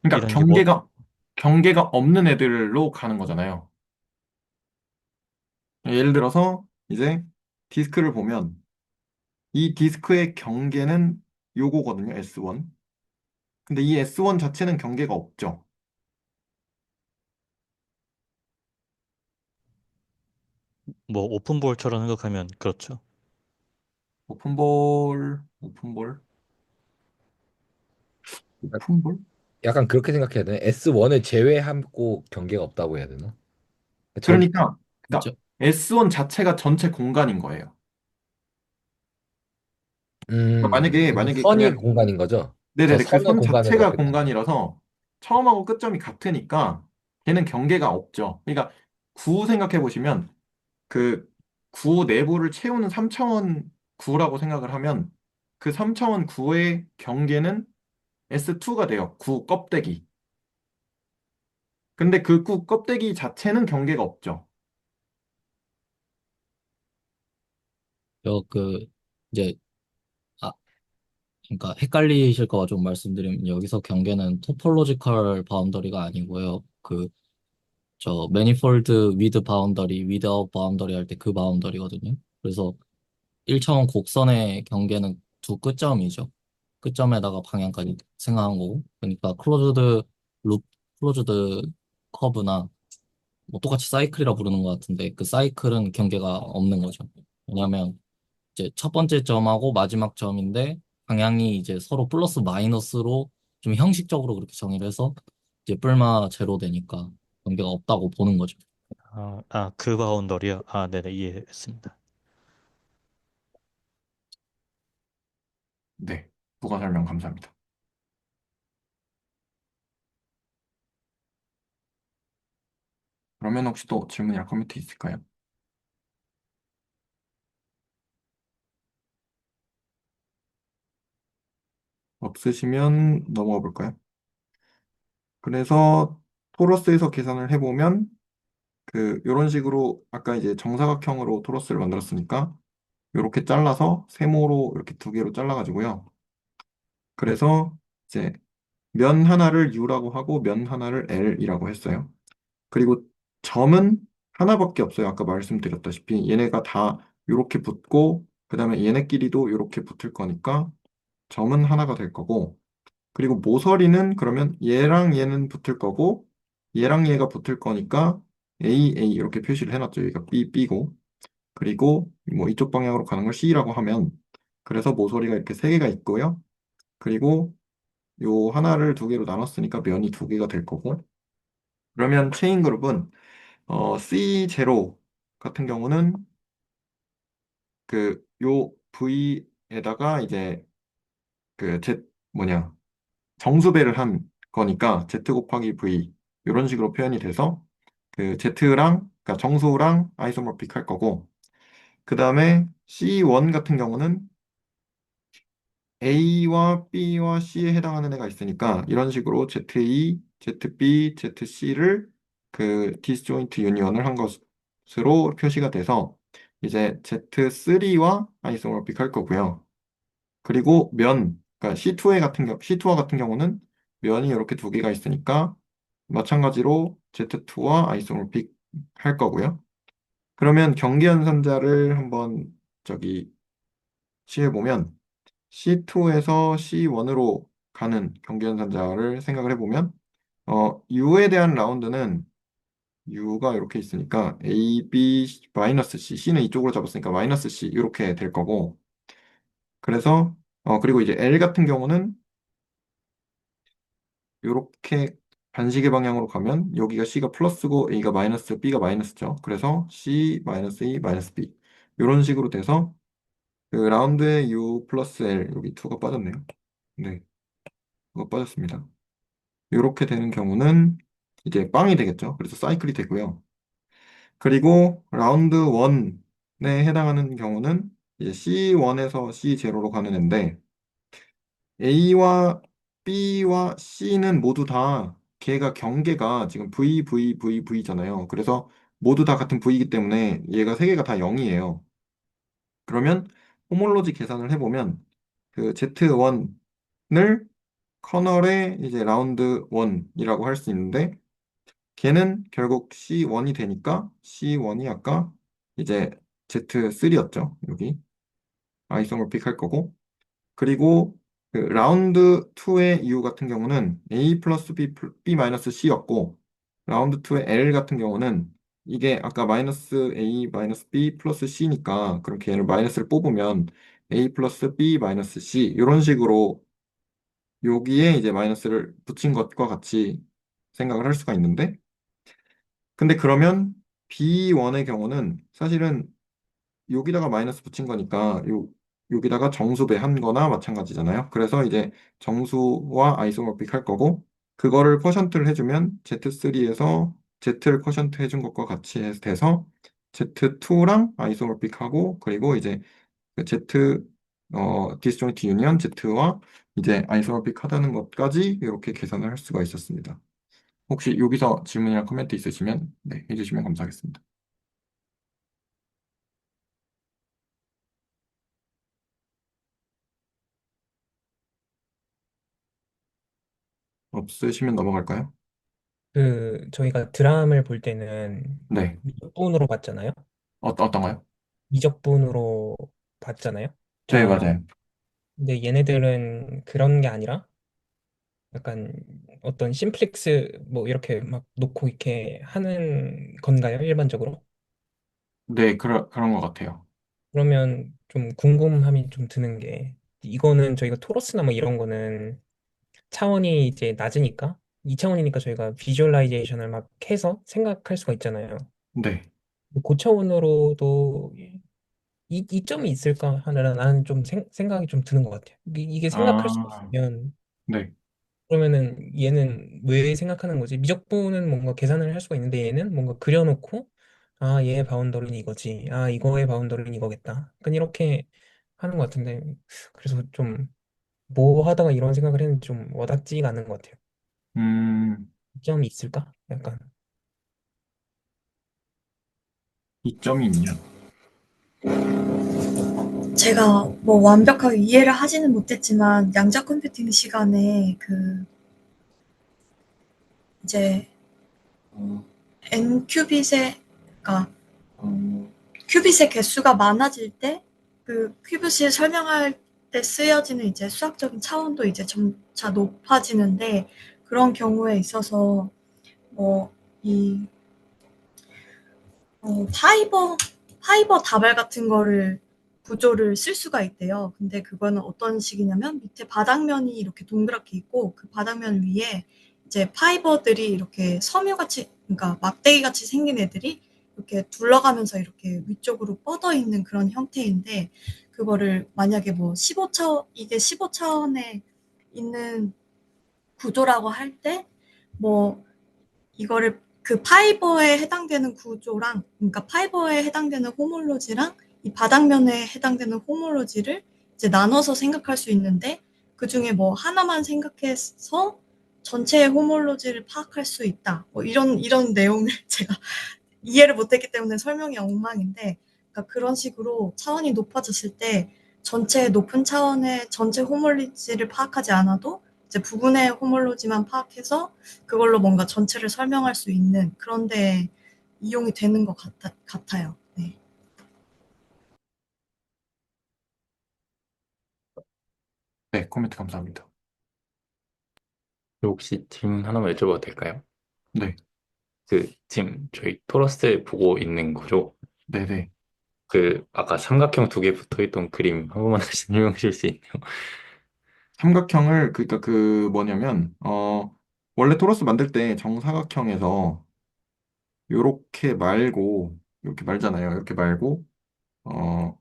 그러니까 이런 게 뭐 경계가 없는 애들로 가는 거잖아요. 예를 들어서 이제 디스크를 보면 이 디스크의 경계는 요거거든요. S1. 근데 이 S1 자체는 경계가 없죠. 뭐 오픈볼처럼 생각하면 그렇죠. 오픈볼? 오픈볼? 약간 그렇게 생각해야 되나? S1을 제외하고 경계가 없다고 해야 되나? 전 그러니까 저, S1 자체가 전체 공간인 거예요. 그러니까 그러니까 만약에 선이 그러면 공간인 거죠. 저 네네네 그 선의 선 공간을 자체가 그렇게 공간이라서 처음하고 끝점이 같으니까 걔는 경계가 없죠. 그러니까 구 생각해 보시면 그 구 내부를 채우는 3차원 구라고 생각을 하면 그 3차원 구의 경계는 S2가 돼요. 구 껍데기. 근데 그 구 껍데기 자체는 경계가 없죠. 그 이제 아 그러니까 헷갈리실까 봐 좀 말씀드리면 여기서 경계는 토폴로지컬 바운더리가 아니고요. 그 저 매니폴드 위드 바운더리, 위드아웃 바운더리 할 때 그 바운더리거든요. 그래서 1차원 곡선의 경계는 두 끝점이죠. 끝점에다가 방향까지 생각한 거고. 그러니까 클로즈드 룹, 클로즈드 커브나 뭐 똑같이 사이클이라 부르는 것 같은데 그 사이클은 경계가 없는 거죠. 왜냐하면 이제 첫 번째 점하고 마지막 점인데 방향이 이제 서로 플러스 마이너스로 좀 형식적으로 그렇게 정의를 해서 이제 뿔마 제로 되니까 경계가 없다고 보는 거죠. 그 바운더리요. 네네, 이해했습니다. 네. 부가 설명 감사합니다. 그러면 혹시 또 질문이나 코멘트 있을까요? 없으시면 넘어가 볼까요? 그래서 토러스에서 계산을 해보면 이런 식으로 아까 이제 정사각형으로 토러스를 만들었으니까 이렇게 잘라서 세모로 이렇게 두 개로 잘라가지고요. 그래서 이제 면 하나를 U라고 하고 면 하나를 L이라고 했어요. 그리고 점은 하나밖에 없어요. 아까 말씀드렸다시피 얘네가 다 이렇게 붙고 그다음에 얘네끼리도 이렇게 붙을 거니까 점은 하나가 될 거고 그리고 모서리는 그러면 얘랑 얘는 붙을 거고 얘랑 얘가 붙을 거니까 A, A 이렇게 표시를 해놨죠. 여기가 B, B고 그리고 뭐 이쪽 방향으로 가는 걸 C라고 하면 그래서 모서리가 이렇게 세 개가 있고요. 그리고 요 하나를 두 개로 나눴으니까 면이 두 개가 될 거고 그러면 체인 그룹은 C0 같은 경우는 요 V에다가 이제 Z 뭐냐 정수배를 한 거니까 Z 곱하기 V 이런 식으로 표현이 돼서 Z랑 그러니까 정수랑 아이소모픽 할 거고 그 다음에 C1 같은 경우는 A와 B와 C에 해당하는 애가 있으니까 이런 식으로 ZE, ZB, ZC를 디스조인트 유니언을 한 것으로 표시가 돼서 이제 Z3와 아이소모픽 할 거고요. 그리고 그러니까 C2와 같은 경우는 면이 이렇게 두 개가 있으니까 마찬가지로 Z2와 아이소모픽 할 거고요. 그러면 경계연산자를 한번 저기 취해보면 C2에서 C1으로 가는 경계연산자를 생각을 해보면 U에 대한 라운드는 U가 이렇게 있으니까 A, B, 마이너스 C, C는 이쪽으로 잡았으니까 마이너스 C 이렇게 될 거고 그래서 그리고 이제 L 같은 경우는 이렇게 반시계 방향으로 가면 여기가 C가 플러스고 A가 마이너스, B가 마이너스죠. 그래서 C 마이너스 A 마이너스 B 이런 식으로 돼서 라운드에 U 플러스 L 여기 2가 빠졌네요. 네, 이거 빠졌습니다. 이렇게 되는 경우는 이제 빵이 되겠죠. 그래서 사이클이 되고요. 그리고 라운드 1에 해당하는 경우는 이제 C1에서 C0로 가는 앤데 A와 B와 C는 모두 다 걔가 경계가 지금 V, V, V, V잖아요. 그래서 모두 다 같은 V이기 때문에 얘가 세 개가 다 0이에요. 그러면 호몰로지 계산을 해보면 Z1을 커널의 이제 라운드 1이라고 할 수 있는데 걔는 결국 C1이 되니까 C1이 아까 이제 Z3였죠. 여기 아이소모픽 할 거고 그리고 그 라운드 2의 이유 같은 경우는 A 플러스 B 마이너스 C였고, 라운드 2의 L 같은 경우는 이게 아까 마이너스 A 마이너스 B 플러스 C니까 그렇게 얘를 마이너스를 뽑으면 A 플러스 B 마이너스 C 이런 식으로 여기에 이제 마이너스를 붙인 것과 같이 생각을 할 수가 있는데, 근데 그러면 B1의 경우는 사실은 여기다가 마이너스 붙인 거니까 여기다가 정수 배한 거나 마찬가지잖아요. 그래서 이제 정수와 아이소모픽 할 거고, 그거를 퍼션트를 해주면 Z3에서 Z를 퍼션트 해준 것과 같이 돼서 Z2랑 아이소모픽하고, 그리고 이제 그 Z 디스조인트 유니언 Z와 이제 아이소모픽 하다는 것까지 이렇게 계산을 할 수가 있었습니다. 혹시 여기서 질문이나 코멘트 있으시면 네, 해주시면 감사하겠습니다. 없으시면 넘어갈까요? 저희가 드람을 볼 때는 네. 미적분으로 봤잖아요. 어떤가요? 미적분으로 봤잖아요. 네, 드람을. 맞아요. 근데 얘네들은 그런 게 아니라 약간 어떤 심플렉스 뭐 이렇게 막 놓고 이렇게 하는 건가요? 일반적으로? 네, 그런 것 같아요. 그러면 좀 궁금함이 좀 드는 게 이거는 저희가 토러스나 뭐 이런 거는 차원이 이제 낮으니까 2차원이니까 저희가 비주얼라이제이션을 막 해서 생각할 수가 있잖아요. 네. 고차원으로도 이 점이 있을까 하는 나는 좀 생각이 좀 드는 것 같아요. 이게 생각할 수 아, 있으면 네. 그러면은 얘는 왜 생각하는 거지? 미적분은 뭔가 계산을 할 수가 있는데 얘는 뭔가 그려놓고 아, 얘의 바운더리는 이거지. 아, 이거의 바운더리는 이거겠다. 약간 이렇게 하는 것 같은데 그래서 좀 뭐 하다가 이런 생각을 했는지 좀 와닿지가 않는 것 같아요. 음, 이점이 있을까? 약간 이점이 있냐? 제가 뭐 완벽하게 이해를 하지는 못했지만 양자 컴퓨팅 시간에 그 이제 n 큐빗의 그러니까 큐빗의 개수가 많아질 때 그 큐빗을 설명할 때 쓰여지는 이제 수학적인 차원도 이제 점차 높아지는데 그런 경우에 있어서 뭐이 파이버 다발 같은 거를 구조를 쓸 수가 있대요. 근데 그거는 어떤 식이냐면 밑에 바닥면이 이렇게 동그랗게 있고 그 바닥면 위에 이제 파이버들이 이렇게 섬유같이, 그러니까 막대기같이 생긴 애들이 이렇게 둘러가면서 이렇게 위쪽으로 뻗어 있는 그런 형태인데 그거를 만약에 뭐 15차원, 이게 15차원에 있는 구조라고 할 때 뭐 이거를 그 파이버에 해당되는 구조랑, 그러니까 파이버에 해당되는 호몰로지랑 이 바닥면에 해당되는 호몰로지를 이제 나눠서 생각할 수 있는데 그 중에 뭐 하나만 생각해서 전체의 호몰로지를 파악할 수 있다. 뭐 이런 내용을 제가 이해를 못했기 때문에 설명이 엉망인데, 그러니까 그런 식으로 차원이 높아졌을 때 전체 높은 차원의 전체 호몰로지를 파악하지 않아도 이제 부분의 호몰로지만 파악해서 그걸로 뭔가 전체를 설명할 수 있는 그런데 이용이 되는 것 같아요. 네. 네, 코멘트 감사합니다. 혹시 질문 하나만 여쭤봐도 될까요? 네, 지금 저희 토러스 보고 있는 거죠? 네네. 아까 삼각형 두 개 붙어 있던 그림 한 번만 다시 설명해 주실 수 있나요? 삼각형을, 그러니까 그 뭐냐면, 원래 토러스 만들 때 정사각형에서 요렇게 말고, 이렇게 말잖아요. 이렇게 말고, 어,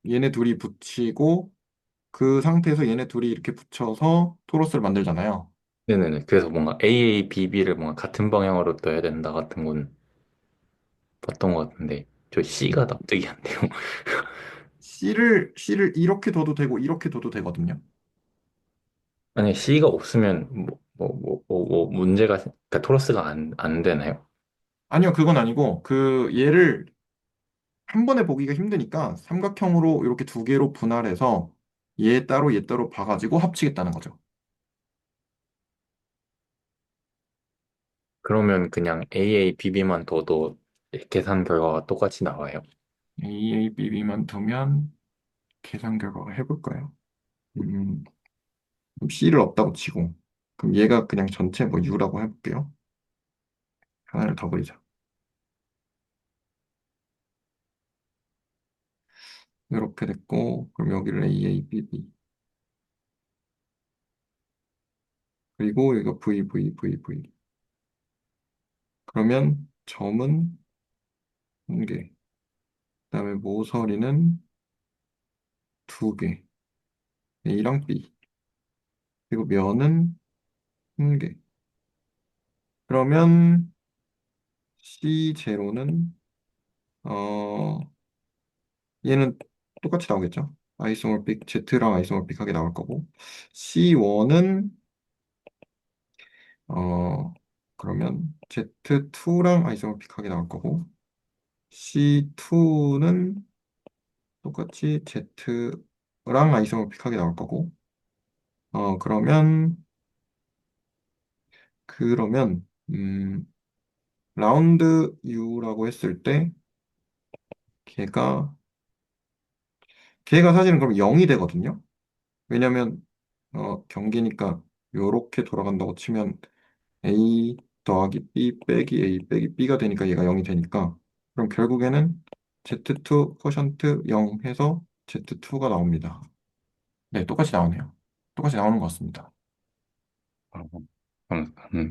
얘네 둘이 붙이고, 그 상태에서 얘네 둘이 이렇게 붙여서 토러스를 만들잖아요. 네네네. 그래서 뭔가 AA, BB를 뭔가 같은 방향으로 떠야 된다 같은 건 봤던 것 같은데, 저 C가 납득이 안 돼요. C를 이렇게 둬도 되고, 이렇게 둬도 되거든요. 아니, C가 없으면 문제가, 그러니까 토러스가 안 되나요? 아니요, 그건 아니고, 그 얘를 한 번에 보기가 힘드니까 삼각형으로 이렇게 두 개로 분할해서 얘 따로 봐가지고 합치겠다는 거죠. 그러면 그냥 AA, BB만 둬도 계산 결과가 똑같이 나와요. AABB만 두면 계산 결과가 해볼까요? 음, 그럼 C를 없다고 치고, 그럼 얘가 그냥 전체 뭐 U라고 해볼게요. 하나를 더 그리자. 이렇게 됐고, 그럼 여기를 A, A, B, B. 그리고 이거 V, V, V, V. 그러면 점은 한 개. 그다음에 모서리는 두 개. A랑 B. 그리고 면은 한 개. 그러면 C0는 얘는 똑같이 나오겠죠? 아이소몰픽 Z랑 아이소몰픽하게 나올 거고 C1은 어 그러면 Z2랑 아이소몰픽하게 나올 거고 C2는 똑같이 Z랑 아이소몰픽하게 나올 거고 그러면 그러면 라운드 U라고 했을 때 걔가 걔가 사실은 그럼 0이 되거든요. 왜냐면 경계니까 요렇게 돌아간다고 치면 A 더하기 B 빼기 A 빼기 B가 되니까 얘가 0이 되니까 그럼 결국에는 Z2 퍼센트 0 해서 Z2가 나옵니다. 네, 똑같이 나오네요. 똑같이 나오는 것 같습니다. 아,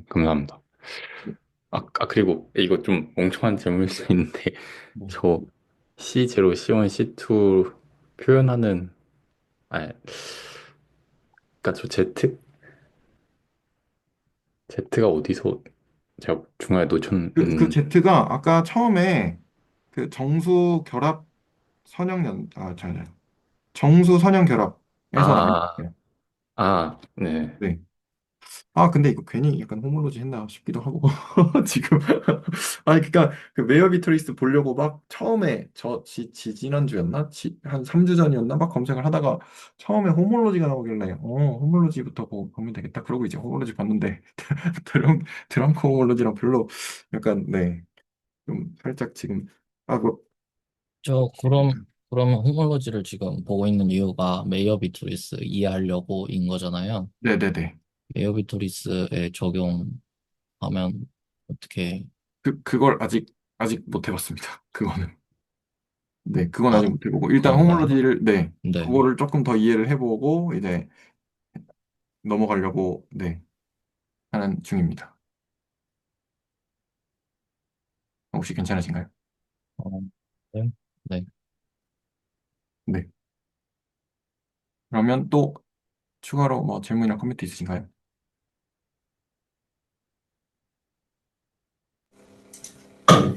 감사합니다. 그리고 이거 좀 멍청한 질문일 수 있는데, 네. 저 C0, C1, C2 표현하는, 아, 그니까 저 Z가 어디서 제가 중간에 그 놓쳤는, Z가 아까 처음에 그 정수 결합 선형연 정수 선형 결합에서 나온 아, 거예요. 네. 네. 아, 근데 이거 괜히 약간 호몰로지 했나 싶기도 하고, 지금. 아니, 그니까, 그 웨어비 트레이스 보려고 막 처음에, 지난주였나? 한 3주 전이었나? 막 검색을 하다가 처음에 호몰로지가 나오길래, 호몰로지부터 보면 되겠다. 그러고 이제 호몰로지 봤는데, 드럼코 호몰로지랑 별로 약간, 네, 좀 살짝 지금, 뭐, 그러면 호몰로지를 지금 보고 있는 이유가 메이어 비트리스 이해하려고인 거잖아요. 네네네. 메이어 비트리스에 적용하면 어떻게, 그걸 아직 못 해봤습니다. 그거는. 네, 그건 아, 아직 못 해보고, 일단 그런가요? 호몰로지를, 네, 네. 그거를 조금 더 이해를 해보고, 이제 넘어가려고, 네, 하는 중입니다. 혹시 괜찮으신가요? 어, 네. 네. 네. 그러면 또 추가로 뭐 질문이나 코멘트 있으신가요?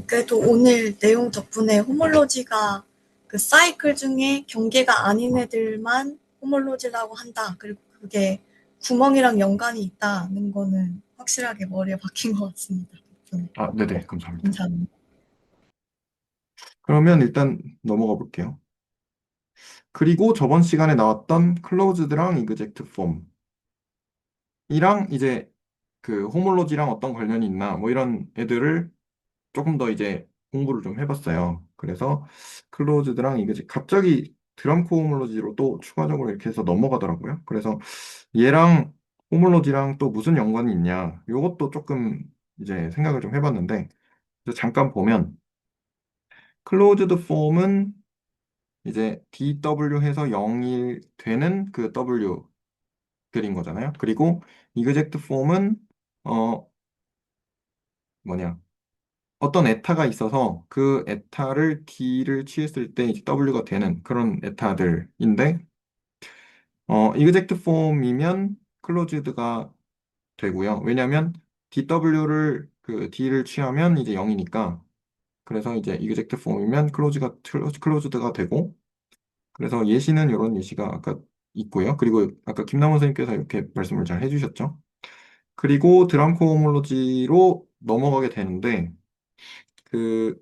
그래도 오늘 내용 덕분에 호몰로지가 그 사이클 중에 경계가 아닌 애들만 호몰로지라고 한다. 그리고 그게 구멍이랑 연관이 있다는 거는 확실하게 머리에 박힌 것 같습니다. 덕분에. 아, 네네, 감사합니다. 감사합니다. 그러면 일단 넘어가 볼게요. 그리고 저번 시간에 나왔던 클로즈드랑 이그젝트 폼이랑 이제 그 호몰로지랑 어떤 관련이 있나 뭐 이런 애들을 조금 더 이제 공부를 좀 해봤어요. 그래서 클로즈드랑 이게 갑자기 드럼코 호몰로지로 또 추가적으로 이렇게 해서 넘어가더라고요. 그래서 얘랑 호몰로지랑 또 무슨 연관이 있냐, 요것도 조금 이제 생각을 좀 해봤는데, 그래서 잠깐 보면 클로즈드 폼은 이제 DW 해서 0이 되는 그 W 그린 거잖아요. 그리고 이그젝트 폼은 어 뭐냐, 어떤 에타가 있어서 그 에타를 D를 취했을 때 이제 W가 되는 그런 에타들인데, 이그젝트 폼이면 클로즈드가 되고요. 왜냐하면 DW를 그 D를 취하면 이제 0이니까. 그래서 이제 이그젝트 폼이면 클로즈드가 되고, 그래서 예시는 이런 예시가 아까 있고요. 그리고 아까 김남원 선생님께서 이렇게 말씀을 잘 해주셨죠. 그리고 드럼코 호몰로지로 넘어가게 되는데, 그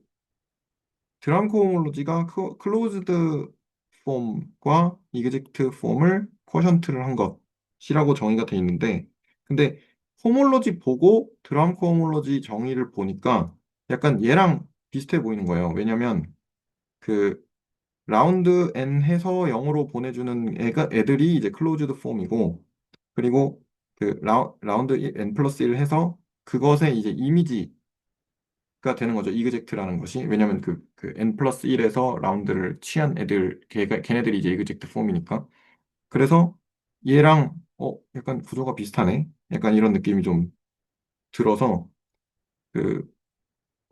드럼코 호몰로지가 클로즈드 폼과 이그젝트 폼을 쿼션트를 한 것이라고 정의가 돼 있는데, 근데 호몰로지 보고 드럼코 호몰로지 정의를 보니까 약간 얘랑 비슷해 보이는 거예요. 왜냐면 그 라운드 n 해서 0으로 보내주는 애들이 이제 클로즈드 폼이고, 그리고 그 라운드 n 플러스 1 해서 그것에 이제 이미지가 되는 거죠. 이그젝트라는 것이. 왜냐면 그 n 플러스 1에서 라운드를 취한 애들, 걔네들이 이제 이그젝트 폼이니까. 그래서 얘랑 약간 구조가 비슷하네. 약간 이런 느낌이 좀 들어서 그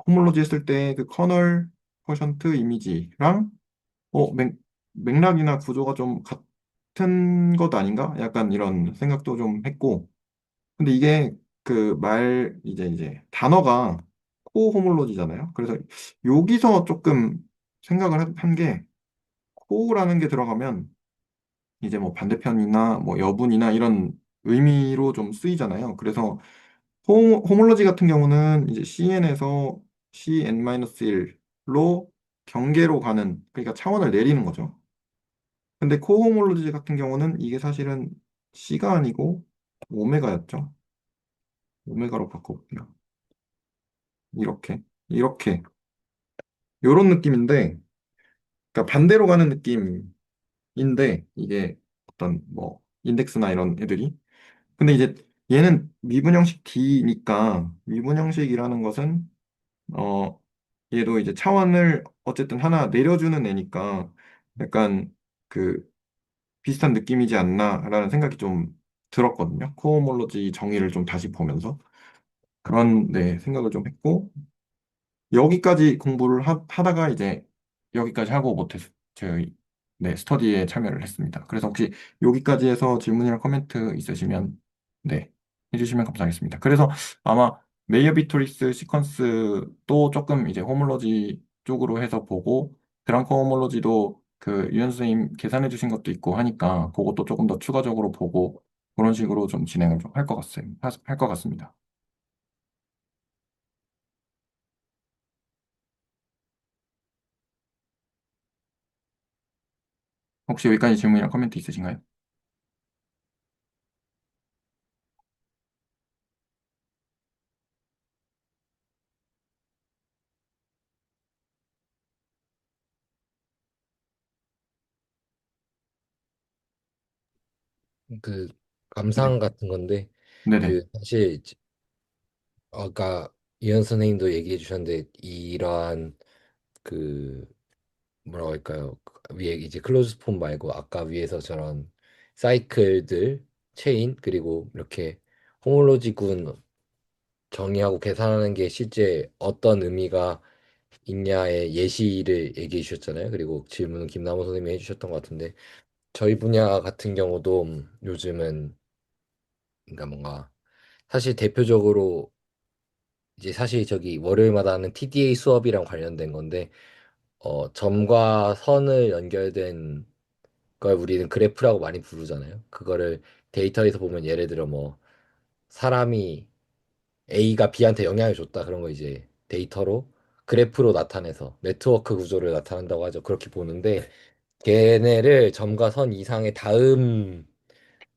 호몰로지 했을 때 그 커널 퍼센트 이미지랑 맥락이나 구조가 좀 같은 것 아닌가? 약간 이런 생각도 좀 했고. 근데 이게 그 이제 단어가 코호몰로지잖아요. 그래서 여기서 조금 생각을 한 게 코라는 게 들어가면 이제 뭐 반대편이나 뭐 여분이나 이런 의미로 좀 쓰이잖아요. 그래서 호몰로지 같은 경우는 이제 CN에서 CN-1로 경계로 가는, 그러니까 차원을 내리는 거죠. 근데 코호몰로지 같은 경우는 이게 사실은 C가 아니고 오메가였죠. 오메가로 바꿔볼게요. 이렇게 요런 느낌인데, 그러니까 반대로 가는 느낌인데 이게 어떤 뭐 인덱스나 이런 애들이, 근데 이제 얘는 미분형식 D니까, 미분형식이라는 것은 어 얘도 이제 차원을 어쨌든 하나 내려주는 애니까 약간 그 비슷한 느낌이지 않나라는 생각이 좀 들었거든요. 코어몰로지 정의를 좀 다시 보면서 그런 네 생각을 좀 했고, 여기까지 공부를 하다가 이제 여기까지 하고 못해서 저희 네 스터디에 참여를 했습니다. 그래서 혹시 여기까지 해서 질문이나 코멘트 있으시면 네 해주시면 감사하겠습니다. 그래서 아마 메이어 비토리스 시퀀스도 조금 이제 호몰로지 쪽으로 해서 보고, 드랑커 호몰로지도 그 유현 선생님 계산해 주신 것도 있고 하니까 그것도 조금 더 추가적으로 보고 그런 식으로 좀 진행을 좀 할 것 같습니다. 할 것 같습니다. 혹시 여기까지 질문이나 코멘트 있으신가요? 그 네. 감상 같은 건데 네네. 그 사실 아까 이현 선생님도 얘기해 주셨는데 이러한 그 뭐라고 할까요? 위에 이제 클로즈 폼 말고 아까 위에서 저런 사이클들, 체인 그리고 이렇게 호몰로지군 정의하고 계산하는 게 실제 어떤 의미가 있냐의 예시를 얘기해 주셨잖아요. 그리고 질문은 김남호 선생님이 해주셨던 것 같은데 저희 분야 같은 경우도 요즘은 그러니까 뭔가 사실 대표적으로 이제 사실 저기 월요일마다 하는 TDA 수업이랑 관련된 건데 점과 선을 연결된 걸 우리는 그래프라고 많이 부르잖아요. 그거를 데이터에서 보면 예를 들어 뭐 사람이 A가 B한테 영향을 줬다 그런 거 이제 데이터로 그래프로 나타내서 네트워크 구조를 나타낸다고 하죠. 그렇게 보는데 걔네를 점과 선 이상의 다음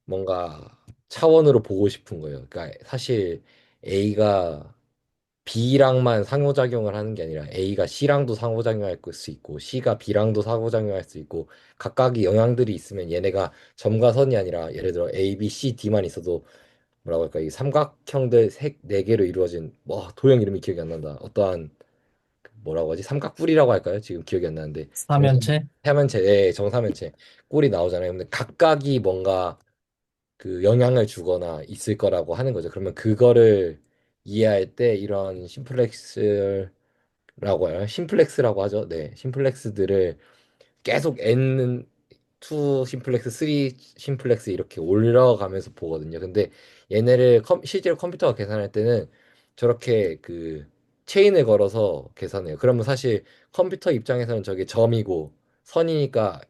뭔가 차원으로 보고 싶은 거예요. 그러니까 사실 A가 B랑만 상호작용을 하는 게 아니라 A가 C랑도 상호작용할 수 있고 C가 B랑도 상호작용할 수 있고 각각의 영향들이 있으면 얘네가 점과 선이 아니라 예를 들어 A, B, C, D만 있어도 뭐라고 할까 이 삼각형들 네 개로 이루어진 뭐 도형 이름이 기억이 안 난다. 어떠한 그 뭐라고 하지? 삼각뿔이라고 할까요? 지금 기억이 안 나는데 사면체? 정사면체, 예, 정사면체 꼴이 나오잖아요. 근데 각각이 뭔가 그 영향을 주거나 있을 거라고 하는 거죠. 그러면 그거를 이해할 때 이런 심플렉스라고 하죠. 네, 심플렉스들을 계속 n 2 심플렉스, 3 심플렉스 이렇게 올려가면서 보거든요. 근데 얘네를 실제로 컴퓨터가 계산할 때는 저렇게 그 체인을 걸어서 계산해요. 그러면 사실 컴퓨터 입장에서는 저게 점이고 선이니까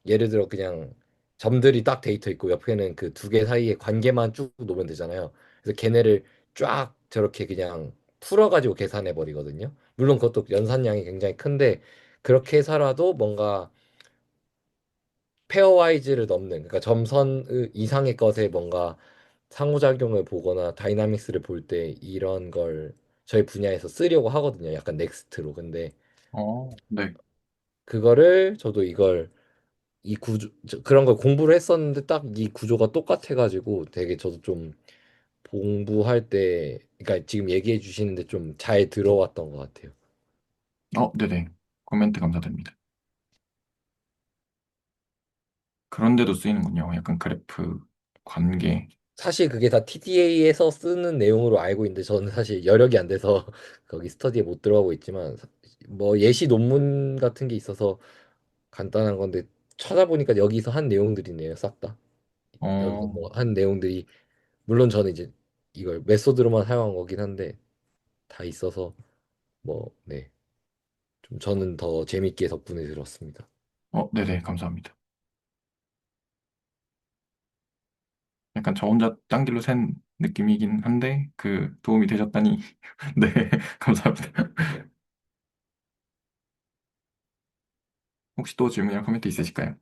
예를 들어 그냥 점들이 딱 데이터 있고 옆에는 그 두 개 사이의 관계만 쭉 놓으면 되잖아요. 그래서 걔네를 쫙 저렇게 그냥 풀어가지고 계산해 버리거든요. 물론 그것도 연산량이 굉장히 큰데 그렇게 해서라도 뭔가 페어와이즈를 넘는 그러니까 점선 이상의 것에 뭔가 상호작용을 보거나 다이나믹스를 볼 때 이런 걸 저희 분야에서 쓰려고 하거든요. 약간 넥스트로. 근데 네. 그거를 저도 이걸 이 구조 그런 걸 공부를 했었는데 딱 이 구조가 똑같아가지고 되게 저도 좀 공부할 때 그러니까 지금 얘기해 주시는데 좀 잘 들어왔던 것 같아요. 네네. 코멘트 감사드립니다. 그런데도 쓰이는군요. 약간 그래프 관계. 사실 그게 다 TDA에서 쓰는 내용으로 알고 있는데 저는 사실 여력이 안 돼서 거기 스터디에 못 들어가고 있지만 뭐 예시 논문 같은 게 있어서 간단한 건데 찾아보니까 여기서 한 내용들이네요, 싹 다. 여기서 어, 뭐 한 내용들이 물론 저는 이제 이걸 메소드로만 사용한 거긴 한데 다 있어서 뭐 네. 좀 저는 더 재밌게 덕분에 들었습니다. 네네. 감사합니다. 약간 저 혼자 딴 길로 샌 느낌이긴 한데, 도움이 되셨다니. 네, 감사합니다. 혹시 또 질문이나 코멘트 있으실까요?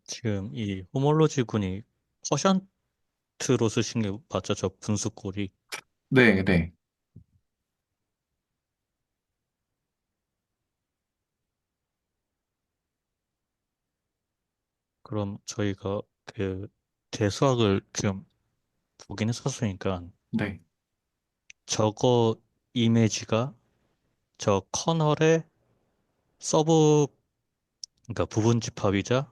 지금 이 호몰로지 군이 퍼션트로 쓰신 게 맞죠? 저 분수꼴이. 네, 네. 그럼 저희가 그 대수학을 지금 보긴 했었으니까 네, 저거 이미지가 저 커널의 서브 그러니까 부분 집합이자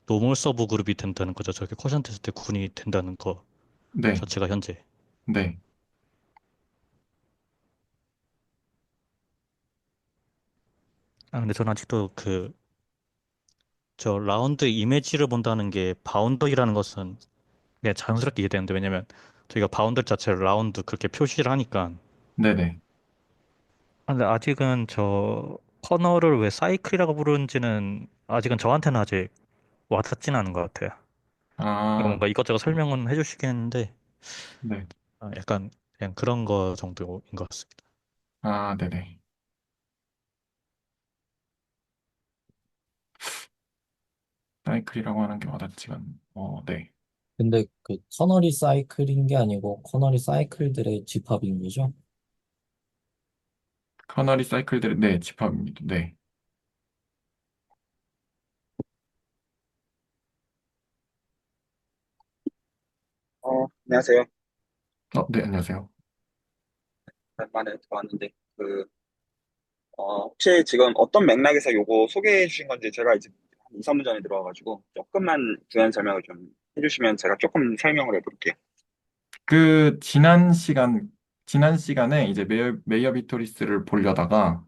노멀 서브 그룹이 된다는 거죠. 저게 쿼션트 했을 때 군이 된다는 거 네, 자체가 현재. 네. 아 근데 저는 아직도 저 라운드 이미지를 본다는 게 바운더리라는 것은 그냥 자연스럽게 이해되는데 왜냐면 저희가 바운더 자체를 라운드 그렇게 표시를 하니까 네네. 아, 근데 아직은 저 커널을 왜 사이클이라고 부르는지는 아직은 저한테는 아직 와닿지는 않은 것 같아요. 그러니까 아, 뭔가 이것저것 설명은 해주시긴 했는데 네. 약간 그냥 그런 거 정도인 것 같습니다. 네네. 사이클이라고 하는 게 와닿지가 네. 근데 그 커널이 사이클인 게 아니고 커널이 사이클들의 집합인 거죠? 커널이 사이클들의, 네, 집합입니다. 네. 안녕하세요. 네, 안녕하세요. 오랜만에 들어왔는데, 혹시 지금 어떤 맥락에서 요거 소개해 주신 건지 제가 이제 한 2, 3분 전에 들어와가지고 조금만 부연 설명을 좀 해주시면 제가 조금 설명을 해볼게요. 지난 시간에 이제 메이어 비토리스를 보려다가,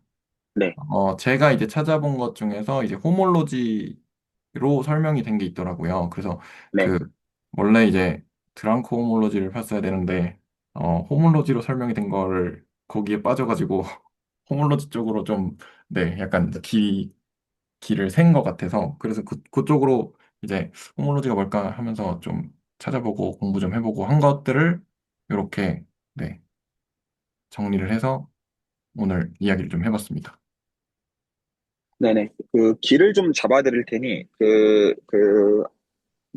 네, 제가 이제 찾아본 것 중에서 이제 호몰로지로 설명이 된 게 있더라고요. 그래서 네, 그, 원래 이제 드랑크 호몰로지를 팠어야 되는데, 호몰로지로 설명이 된 거를 거기에 빠져가지고, 호몰로지 쪽으로 좀, 네, 약간 길을 센 것 같아서, 그래서 그쪽으로 이제 호몰로지가 뭘까 하면서 좀 찾아보고 공부 좀 해보고 한 것들을 이렇게, 네, 정리를 해서 오늘 이야기를 좀 해봤습니다. 네네. 그 길을 좀 잡아드릴 테니,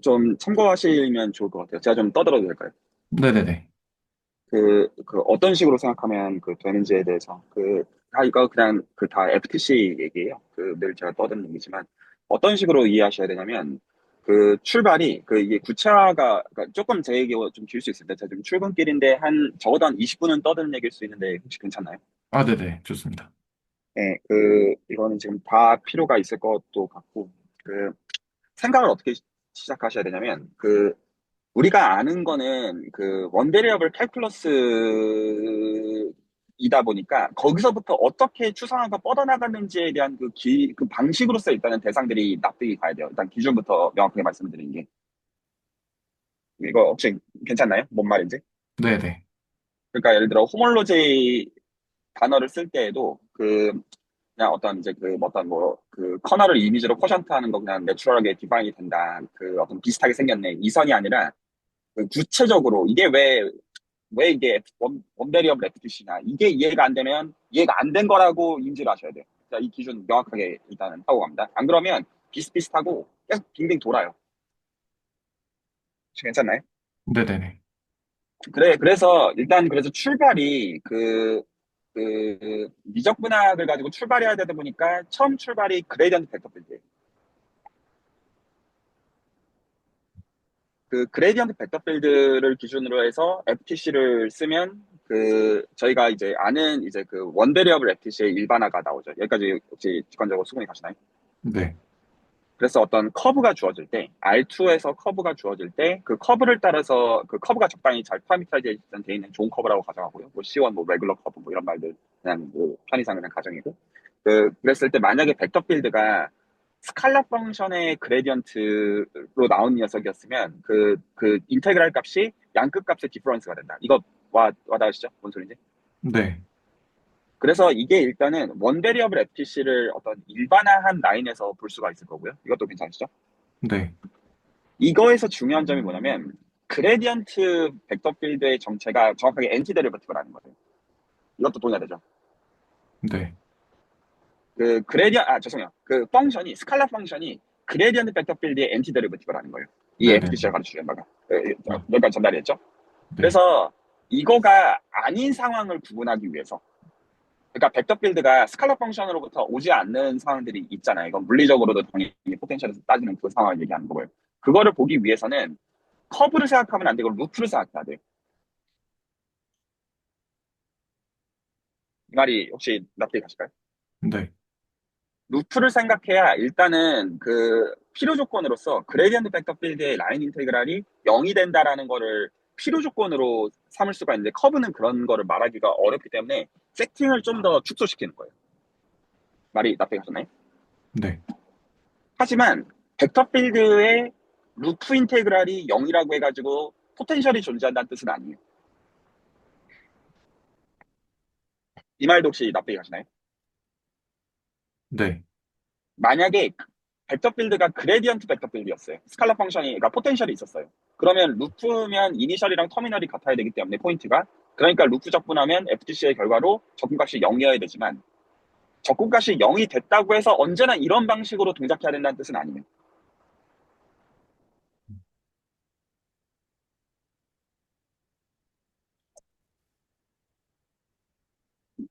좀 참고하시면 좋을 것 같아요. 제가 좀 떠들어도 될까요? 네네네. 어떤 식으로 생각하면 되는지에 대해서, 이거 그냥 다 FTC 얘기예요. 늘 제가 떠드는 얘기지만, 어떤 식으로 이해하셔야 되냐면, 출발이, 이게 구체화가, 그러니까 조금 제 얘기 좀 길 수 있을 때, 제가 지금 출근길인데, 적어도 한 20분은 떠드는 얘기일 수 있는데, 혹시 괜찮나요? 네네. 좋습니다. 네, 이거는 지금 다 필요가 있을 것도 같고, 생각을 어떻게 시작하셔야 되냐면, 우리가 아는 거는 원베리어블 캘큘러스이다 보니까 거기서부터 어떻게 추상화가 뻗어나가는지에 대한 그 방식으로서 일단은 대상들이 납득이 가야 돼요. 일단 기준부터 명확하게 말씀드리는 게. 이거 혹시 괜찮나요? 뭔 말인지? 네네. 그러니까 예를 들어 호몰로지 단어를 쓸 때에도 그냥 어떤 이제 커널을 이미지로 쿼션트 하는 거 그냥 내추럴하게 디파인이 된다. 어떤 비슷하게 생겼네. 이선이 아니라 구체적으로 이게 왜 이게 원베리어블 FTC냐 이게 이해가 안 되면 이해가 안 된 거라고 인지를 하셔야 돼요. 자, 이 기준 명확하게 일단은 하고 갑니다. 안 그러면 비슷비슷하고 계속 빙빙 돌아요. 혹시 괜찮나요? 네네네. 그래서 일단 그래서 출발이 그 미적분학을 가지고 출발해야 되다 보니까 처음 출발이 그레디언트 벡터 필드예요. 그 그레디언트 벡터 필드를 기준으로 해서 FTC를 쓰면 그 저희가 이제 아는 이제 그 원베리어블 FTC의 일반화가 나오죠. 여기까지 혹시 직관적으로 수긍이 가시나요? 네. 그래서 어떤 커브가 주어질 때, R2에서 커브가 주어질 때, 그 커브를 따라서 그 커브가 적당히 잘 파라미터라이제이션 돼 있는 좋은 커브라고 가정하고요. 뭐 C1, 뭐 레귤러 커브, 뭐 이런 말들 그냥 뭐 편의상 그냥 가정이고. 그랬을 때 만약에 벡터 필드가 스칼라 펑션의 그레디언트로 나온 녀석이었으면 그 인테그랄 값이 양끝 값의 디퍼런스가 된다. 이거 와닿으시죠? 뭔 소리인지? 네. 그래서 이게 일단은 원베리어블 FTC를 어떤 일반화한 라인에서 볼 수가 있을 거고요. 이것도 괜찮으시죠? 네. 이거에서 중요한 점이 뭐냐면 그레디언트 벡터 필드의 정체가 정확하게 엔티 데리버티브라는 거예요. 이것도 동의가 되죠. 네. 죄송해요. 그 펑션이 스칼라 펑션이 그레디언트 벡터 필드의 엔티 데리버티브라는 거예요. 이 네네. FTC가 가르치는 바가 아, 여기까지 전달이 됐죠. 네. 그래서 이거가 아닌 상황을 구분하기 위해서 그러니까 벡터 필드가 스칼라 펑션으로부터 오지 않는 상황들이 있잖아요. 이건 물리적으로도 당연히 포텐셜에서 따지는 그 상황을 얘기하는 거고요. 그거를 보기 위해서는 커브를 생각하면 안 되고 루프를 생각해야 돼요. 이 말이 혹시 납득이 가실까요? 네. 루프를 생각해야 일단은 그 필요 조건으로서 그레디언트 벡터 필드의 라인 인테그랄이 0이 된다라는 거를 필요 조건으로 삼을 수가 있는데 커브는 그런 거를 말하기가 어렵기 때문에 세팅을 좀 더 축소시키는 거예요. 말이 납득이 가셨나요? 네. 하지만 벡터 필드의 루프 인테그랄이 0이라고 해가지고 포텐셜이 존재한다는 뜻은 아니에요. 이 말도 혹시 납득이 가시나요? 네. 만약에 벡터 필드가 그레디언트 벡터 필드였어요. 스칼라 펑션이, 그러니까 포텐셜이 있었어요. 그러면 루프면 이니셜이랑 터미널이 같아야 되기 때문에 포인트가, 그러니까 루프 적분하면 FTC의 결과로 적분값이 0이어야 되지만 적분값이 0이 됐다고 해서 언제나 이런 방식으로 동작해야 된다는 뜻은 아니에요.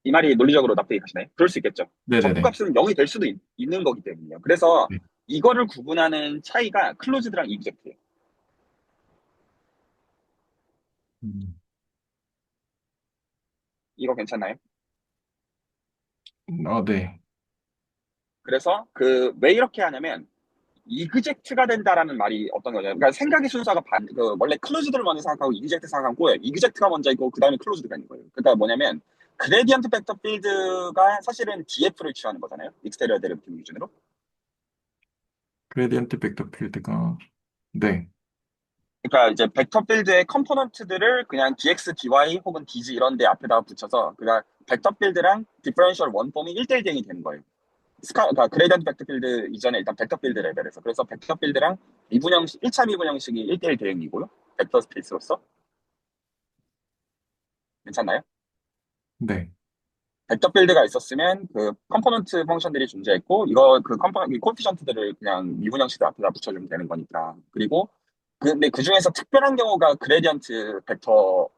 이 말이 논리적으로 납득이 가시나요? 그럴 수 있겠죠. 네네네. 적분값은 0이 될 수도 있는 거기 때문에요. 그래서 네. 이거를 구분하는 차이가 클로즈드랑 이그젝트예요. 음. 이거 괜찮나요? 네. 그래서 왜 이렇게 하냐면 이그젝트가 된다라는 말이 어떤 거냐면, 그러니까 생각의 순서가 원래 클로즈드를 먼저 생각하고 이그젝트 생각하면 꼬여요. 이그젝트가 먼저 있고 그 다음에 클로즈드가 있는 거예요. 그러니까 뭐냐면 그레디언트 벡터 필드가 사실은 DF를 취하는 거잖아요. 익스테리어 데리베티브 기준으로. 그레디언트 벡터 필드가 네. 그러니까 이제 벡터 필드의 컴포넌트들을 그냥 dx, dy 혹은 dg 이런 데 앞에다가 붙여서 그냥 벡터 필드랑 디퍼런셜 원폼이 1대1 대응이 되는 거예요. 그러니까 그레디언트 벡터 필드 이전에 일단 벡터 필드 레벨에서. 그래서 벡터 필드랑 1차 미분 형식이 1대1 대응이고요. 벡터 스페이스로서. 괜찮나요? 네. 벡터 필드가 있었으면 그 컴포넌트 펑션들이 존재했고 이거 그 컴포넌트 코에피션트들을 그냥 미분 형식 앞에다 붙여주면 되는 거니까. 그리고 근데 그 중에서 특별한 경우가 그레디언트 벡터로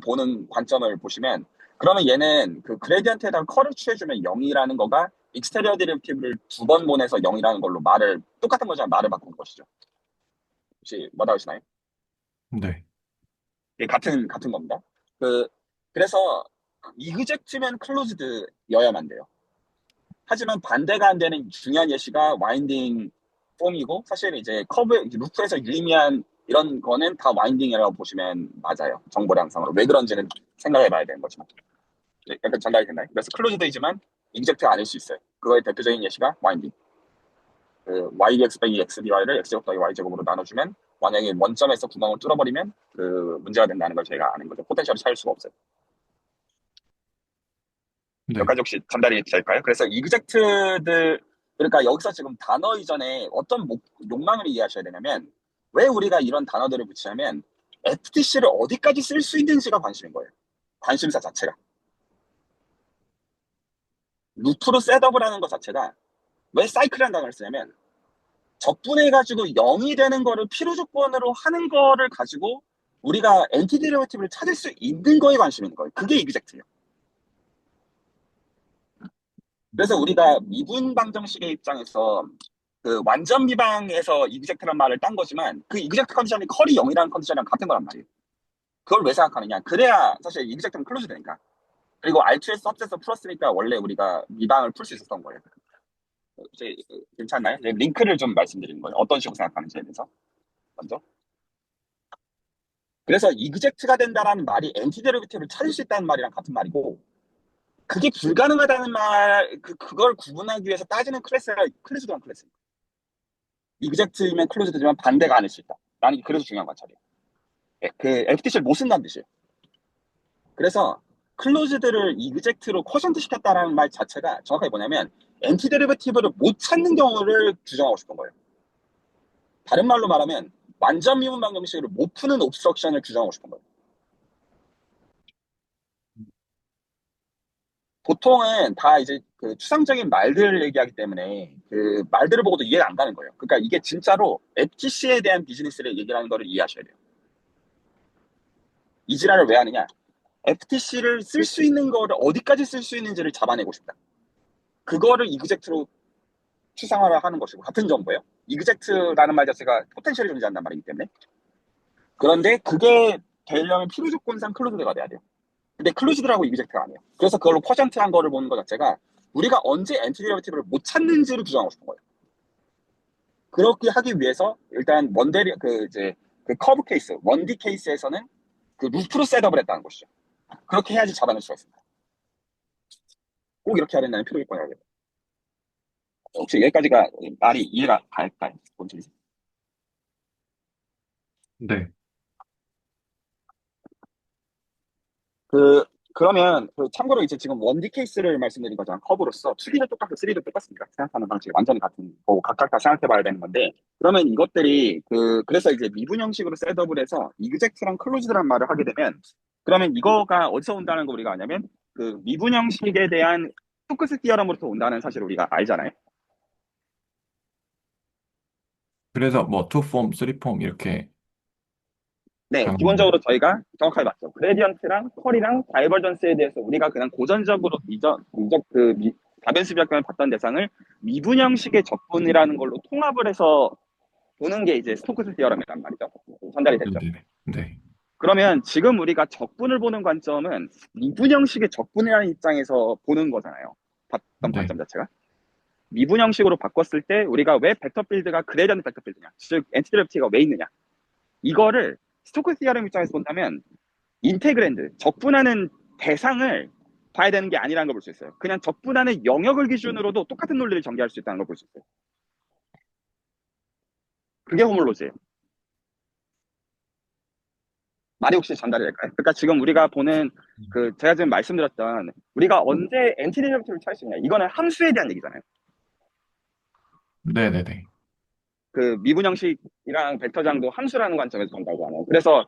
보는 관점을 보시면 그러면 얘는 그 그레디언트에다가 컬을 취해주면 0이라는 거가 익스테리어 데리베티브를 2번 보내서 0이라는 걸로 똑같은 거지만 말을 바꾸는 것이죠. 혹시 와닿으시나요? 네. 이게 같은 겁니다. 그래서 이그젝트면 클로즈드여야만 돼요. 하지만 반대가 안 되는 중요한 예시가 와인딩 폼이고 사실 이제 루프에서 유의미한 이런 거는 다 와인딩이라고 보시면 맞아요. 정보량상으로. 왜 그런지는 생각해 봐야 되는 거지만. 약간 전달이 됐나요? 그래서 클로즈드이지만 이그젝트가 아닐 수 있어요. 그거의 대표적인 예시가 와인딩. ydx 빼기 xdy를 x제곱 더하기 y제곱으로 나눠주면 만약에 원점에서 구멍을 뚫어버리면 문제가 된다는 걸 저희가 아는 거죠. 포텐셜을 찾을 수가 없어요. 네. 여기까지 혹시 전달이 될까요? 그래서 이그젝트들, 그러니까 여기서 지금 단어 이전에 어떤 욕망을 이해하셔야 되냐면 왜 우리가 이런 단어들을 붙이냐면 FTC를 어디까지 쓸 수 있는지가 관심인 거예요. 관심사 자체가. 루프로 셋업을 하는 것 자체가 왜 사이클이라는 단어를 쓰냐면 적분해가지고 0이 되는 거를 필요 조건으로 하는 거를 가지고 우리가 엔티 데리베티브를 찾을 수 있는 거에 관심이 있는 거예요. 그게 이그젝트예요. 그래서 우리가 미분 방정식의 입장에서 그 완전 미방에서 이그젝트란 말을 딴 거지만 그 이그젝트 컨디션이 컬이 0이라는 컨디션이랑 같은 거란 말이에요. 그걸 왜 생각하느냐? 그래야 사실 이그젝트는 클로즈 되니까. 그리고 R2의 서브셋을 풀었으니까 원래 우리가 미방을 풀 수 있었던 거예요. 이제 괜찮나요? 이제 링크를 좀 말씀드리는 거예요. 어떤 식으로 생각하는지에 대해서 먼저. 그래서 이그젝트가 된다라는 말이 엔티데리베이티브를 찾을 수 있다는 말이랑 같은 말이고, 그게 불가능하다는 말, 그걸 구분하기 위해서 따지는 클래스가 클로즈드한 클래스입니다. 이그젝트이면 클로즈드지만 반대가 아닐 수 있다. 나는 그래서 중요한 관찰이에요. 그 FTC를 못 쓴다는 뜻이에요. 그래서 클로즈드를 이그젝트로 쿼션트 시켰다라는 말 자체가 정확하게 뭐냐면 엔티데리베이티브를 못 찾는 경우를 규정하고 싶은 거예요. 다른 말로 말하면 완전 미분 방정식으로 못 푸는 옵스트럭션을 규정하고 싶은 거예요. 보통은 다 이제 그 추상적인 말들을 얘기하기 때문에 그 말들을 보고도 이해가 안 가는 거예요. 그러니까 이게 진짜로 FTC에 대한 비즈니스를 얘기하는 거를 이해하셔야 돼요. 이 지랄을 왜 하느냐? FTC를 쓸 수 있는 거를 어디까지 쓸 수 있는지를 잡아내고 싶다. 그거를 이그젝트로 추상화를 하는 것이고 같은 정보예요. 이그젝트라는 말 자체가 포텐셜이 존재한단 말이기 때문에. 그런데 그게 되려면 필요 조건상 클로즈드가 돼야 돼요. 근데 클로즈드라고 이그젝트가 아니에요. 그래서 그걸로 퍼센트한 거를 보는 것 자체가 우리가 언제 엔티데리베이티브를 못 찾는지를 규정하고 싶은 거예요. 그렇게 하기 위해서 일단 그 커브 케이스, 1D 케이스에서는 그 루프로 셋업을 했다는 것이죠. 그렇게 해야지 잡아낼 수가 있습니다. 꼭 이렇게 해야 된다는 필요 조건이 아니에요. 혹시 여기까지가 말이 이해가 갈까요? 본질이. 네. 그러면 참고로 이제 지금 1D 케이스를 말씀드린 거잖아. 커브로서 2D는 똑같고 3D도 똑같습니다. 생각하는 방식이 완전히 같은 거고 각각 다 생각해 봐야 되는 건데, 그러면 이것들이 그래서 이제 미분 형식으로 셋업을 해서 이그젝트랑 클로즈드란 말을 하게 되면, 그러면 이거가 어디서 온다는 거 우리가 아냐면 그 미분 형식에 대한 스토크스 티어럼으로부터 온다는 사실을 우리가 알잖아요. 그래서 뭐 투폼, 쓰리폼 이렇게 네, 가는 건가요? 기본적으로 저희가 정확하게 맞죠. 그레디언트랑 컬이랑 다이버전스에 대해서 우리가 그냥 고전적으로 다변수 비학점을 봤던 대상을 미분 형식의 적분이라는 걸로 통합을 해서 보는 게 이제 스토크스 티어럼이란 말이죠. 전달이 됐죠. 네네네. 네. 그러면 지금 우리가 적분을 보는 관점은 미분 형식의 적분이라는 입장에서 보는 거잖아요. 봤던 네. 관점 자체가. 미분 형식으로 바꿨을 때 우리가 왜 벡터 필드가 그레디언트 벡터 필드냐, 즉 엔티데리베이티브가 왜 있느냐, 이거를 스토크스 티어럼 입장에서 본다면 인테그랜드, 적분하는 대상을 봐야 되는 게 아니라는 걸 볼 수 있어요. 그냥 적분하는 영역을 기준으로도 똑같은 논리를 전개할 수 있다는 걸 볼 수 있어요. 그게 호몰로지예요. 말이 혹시 전달이 될까요? 그러니까 지금 우리가 보는 제가 지금 말씀드렸던 우리가 언제 엔티데리베이티브를 찾을 수 있냐, 이거는 함수에 대한 얘기잖아요. 네네네. 그 미분 형식이랑 벡터장도 함수라는 관점에서 본다고 하네요. 그래서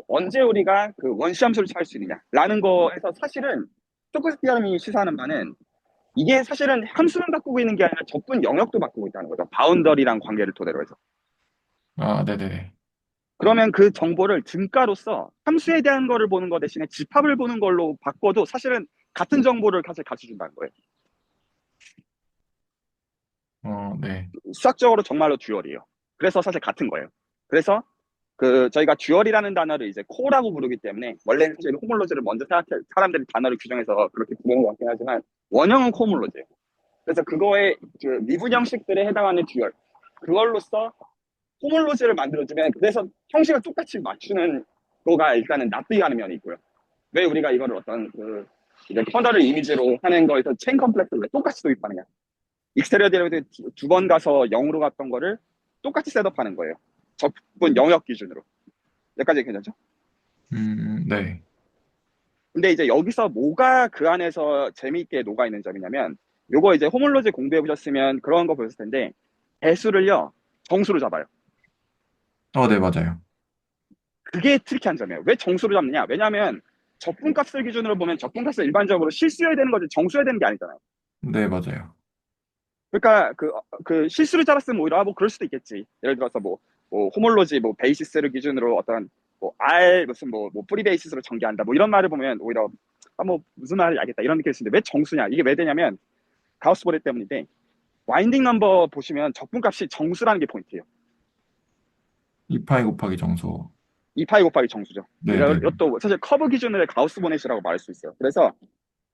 언제 우리가 원시 함수를 찾을 수 있느냐라는 거에서 사실은 스토크스 티어럼이 시사하는 바는 이게 사실은 함수만 바꾸고 있는 게 아니라 적분 영역도 바꾸고 있다는 거죠. 바운더리랑 관계를 토대로 해서. 아, 네네네. 그러면 그 정보를 등가로서 함수에 대한 거를 보는 거 대신에 집합을 보는 걸로 바꿔도 사실은 같은 정보를 사실 같이 준다는 거예요. 네. 수학적으로 정말로 듀얼이에요. 그래서 사실 같은 거예요. 그래서 저희가 듀얼이라는 단어를 이제 코라고 부르기 때문에 원래는 사실 호몰로지를 먼저 사람들이 단어를 규정해서 그렇게 부르는 것 같긴 하지만 원형은 코몰로지예요. 그래서 그거의 미분 형식들에 해당하는 듀얼, 그걸로써 호몰로지를 만들어주면 그래서 형식을 똑같이 맞추는 거가 일단은 납득이 가는 면이 있고요. 왜 우리가 이거를 어떤 이제 커널을 이미지로 하는 거에서 체인 컴플렉스를 왜 똑같이 도입하느냐. 익스테리어 데리베이티브 2번 가서 0으로 갔던 거를 똑같이 셋업하는 거예요. 적분 영역 기준으로. 여기까지 괜찮죠? 네. 근데 이제 여기서 뭐가 그 안에서 재미있게 녹아 있는 점이냐면, 요거 이제 호몰로지 공부해 보셨으면 그런 거 보셨을 텐데, 배수를요 정수로 잡아요. 네, 맞아요. 그게 트리키한 점이에요. 왜 정수로 잡느냐? 왜냐하면 적분값을 기준으로 보면 적분값을 일반적으로 실수해야 되는 거지 정수해야 되는 게 아니잖아요. 네, 맞아요. 그러니까 실수를 잡았으면 오히려 그럴 수도 있겠지. 예를 들어서 호몰로지 베이시스를 기준으로 어떤 R 무슨 프리 베이시스로 전개한다 이런 말을 보면 오히려 무슨 말을 알겠다 이런 느낌일 수 있는데, 왜 정수냐? 이게 왜 되냐면 가우스-보레 때문인데 와인딩 넘버 보시면 적분값이 정수라는 게 포인트예요. 2파이 곱하기 정수. 2파이 곱하기 정수죠. 네네. 이것도 사실 커브 기준으로 가우스-보넷이라고 말할 수 있어요. 그래서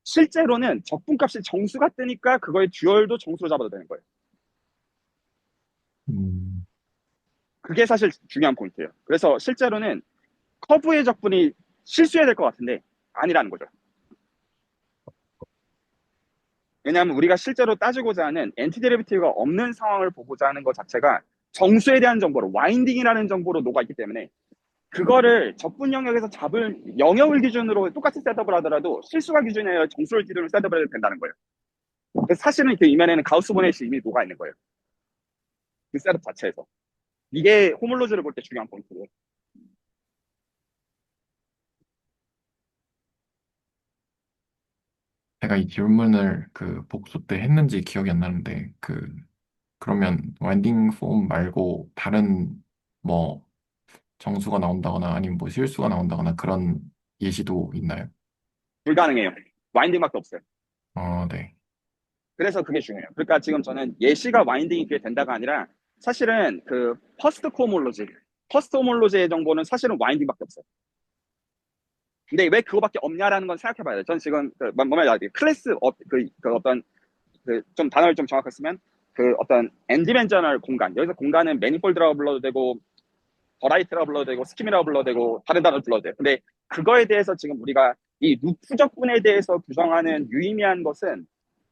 실제로는 적분값이 정수가 뜨니까 그거의 듀얼도 정수로 잡아도 되는 거예요. 음, 그게 사실 중요한 포인트예요. 그래서 실제로는 커브의 적분이 실수해야 될 것 같은데 아니라는 거죠. 왜냐하면 우리가 실제로 따지고자 하는 엔티데리비티브가 없는 상황을 보고자 하는 것 자체가 정수에 대한 정보로 와인딩이라는 정보로 녹아있기 때문에 그거를 적분 영역에서 잡을 영역을 기준으로 똑같이 셋업을 하더라도 실수가 기준이 아니라 정수를 기준으로 셋업을 해도 된다는 거예요. 그래서 사실은 그 이면에는 가우스-보넷이 이미 녹아있는 거예요. 그 셋업 자체에서. 이게 호몰로지를 볼 때 중요한 포인트예요. 제가 이 질문을 그 복수 때 했는지 기억이 안 나는데, 그러면 와인딩 폼 말고 다른 뭐 정수가 나온다거나 아니면 뭐 실수가 나온다거나 그런 예시도 있나요? 불가능해요. 와인딩밖에 없어요. 네. 그래서 그게 중요해요. 그러니까 지금 저는 예시가 와인딩이 그게 된다가 아니라 사실은 그 퍼스트 호몰로지의 정보는 사실은 와인딩밖에 없어요. 근데 왜 그거밖에 없냐라는 건 생각해 봐야 돼요. 저는 지금 클래스 어떤 좀 단어를 좀 정확하게 쓰면 그 어떤 엔디멘저널 공간, 여기서 공간은 매니폴드라고 불러도 되고 버라이트라고 불러도 되고 스킴이라고 불러도 되고 다른 단어를 불러도 돼요. 근데 그거에 대해서 지금 우리가 이 루프 적분에 대해서 규정하는 유의미한 것은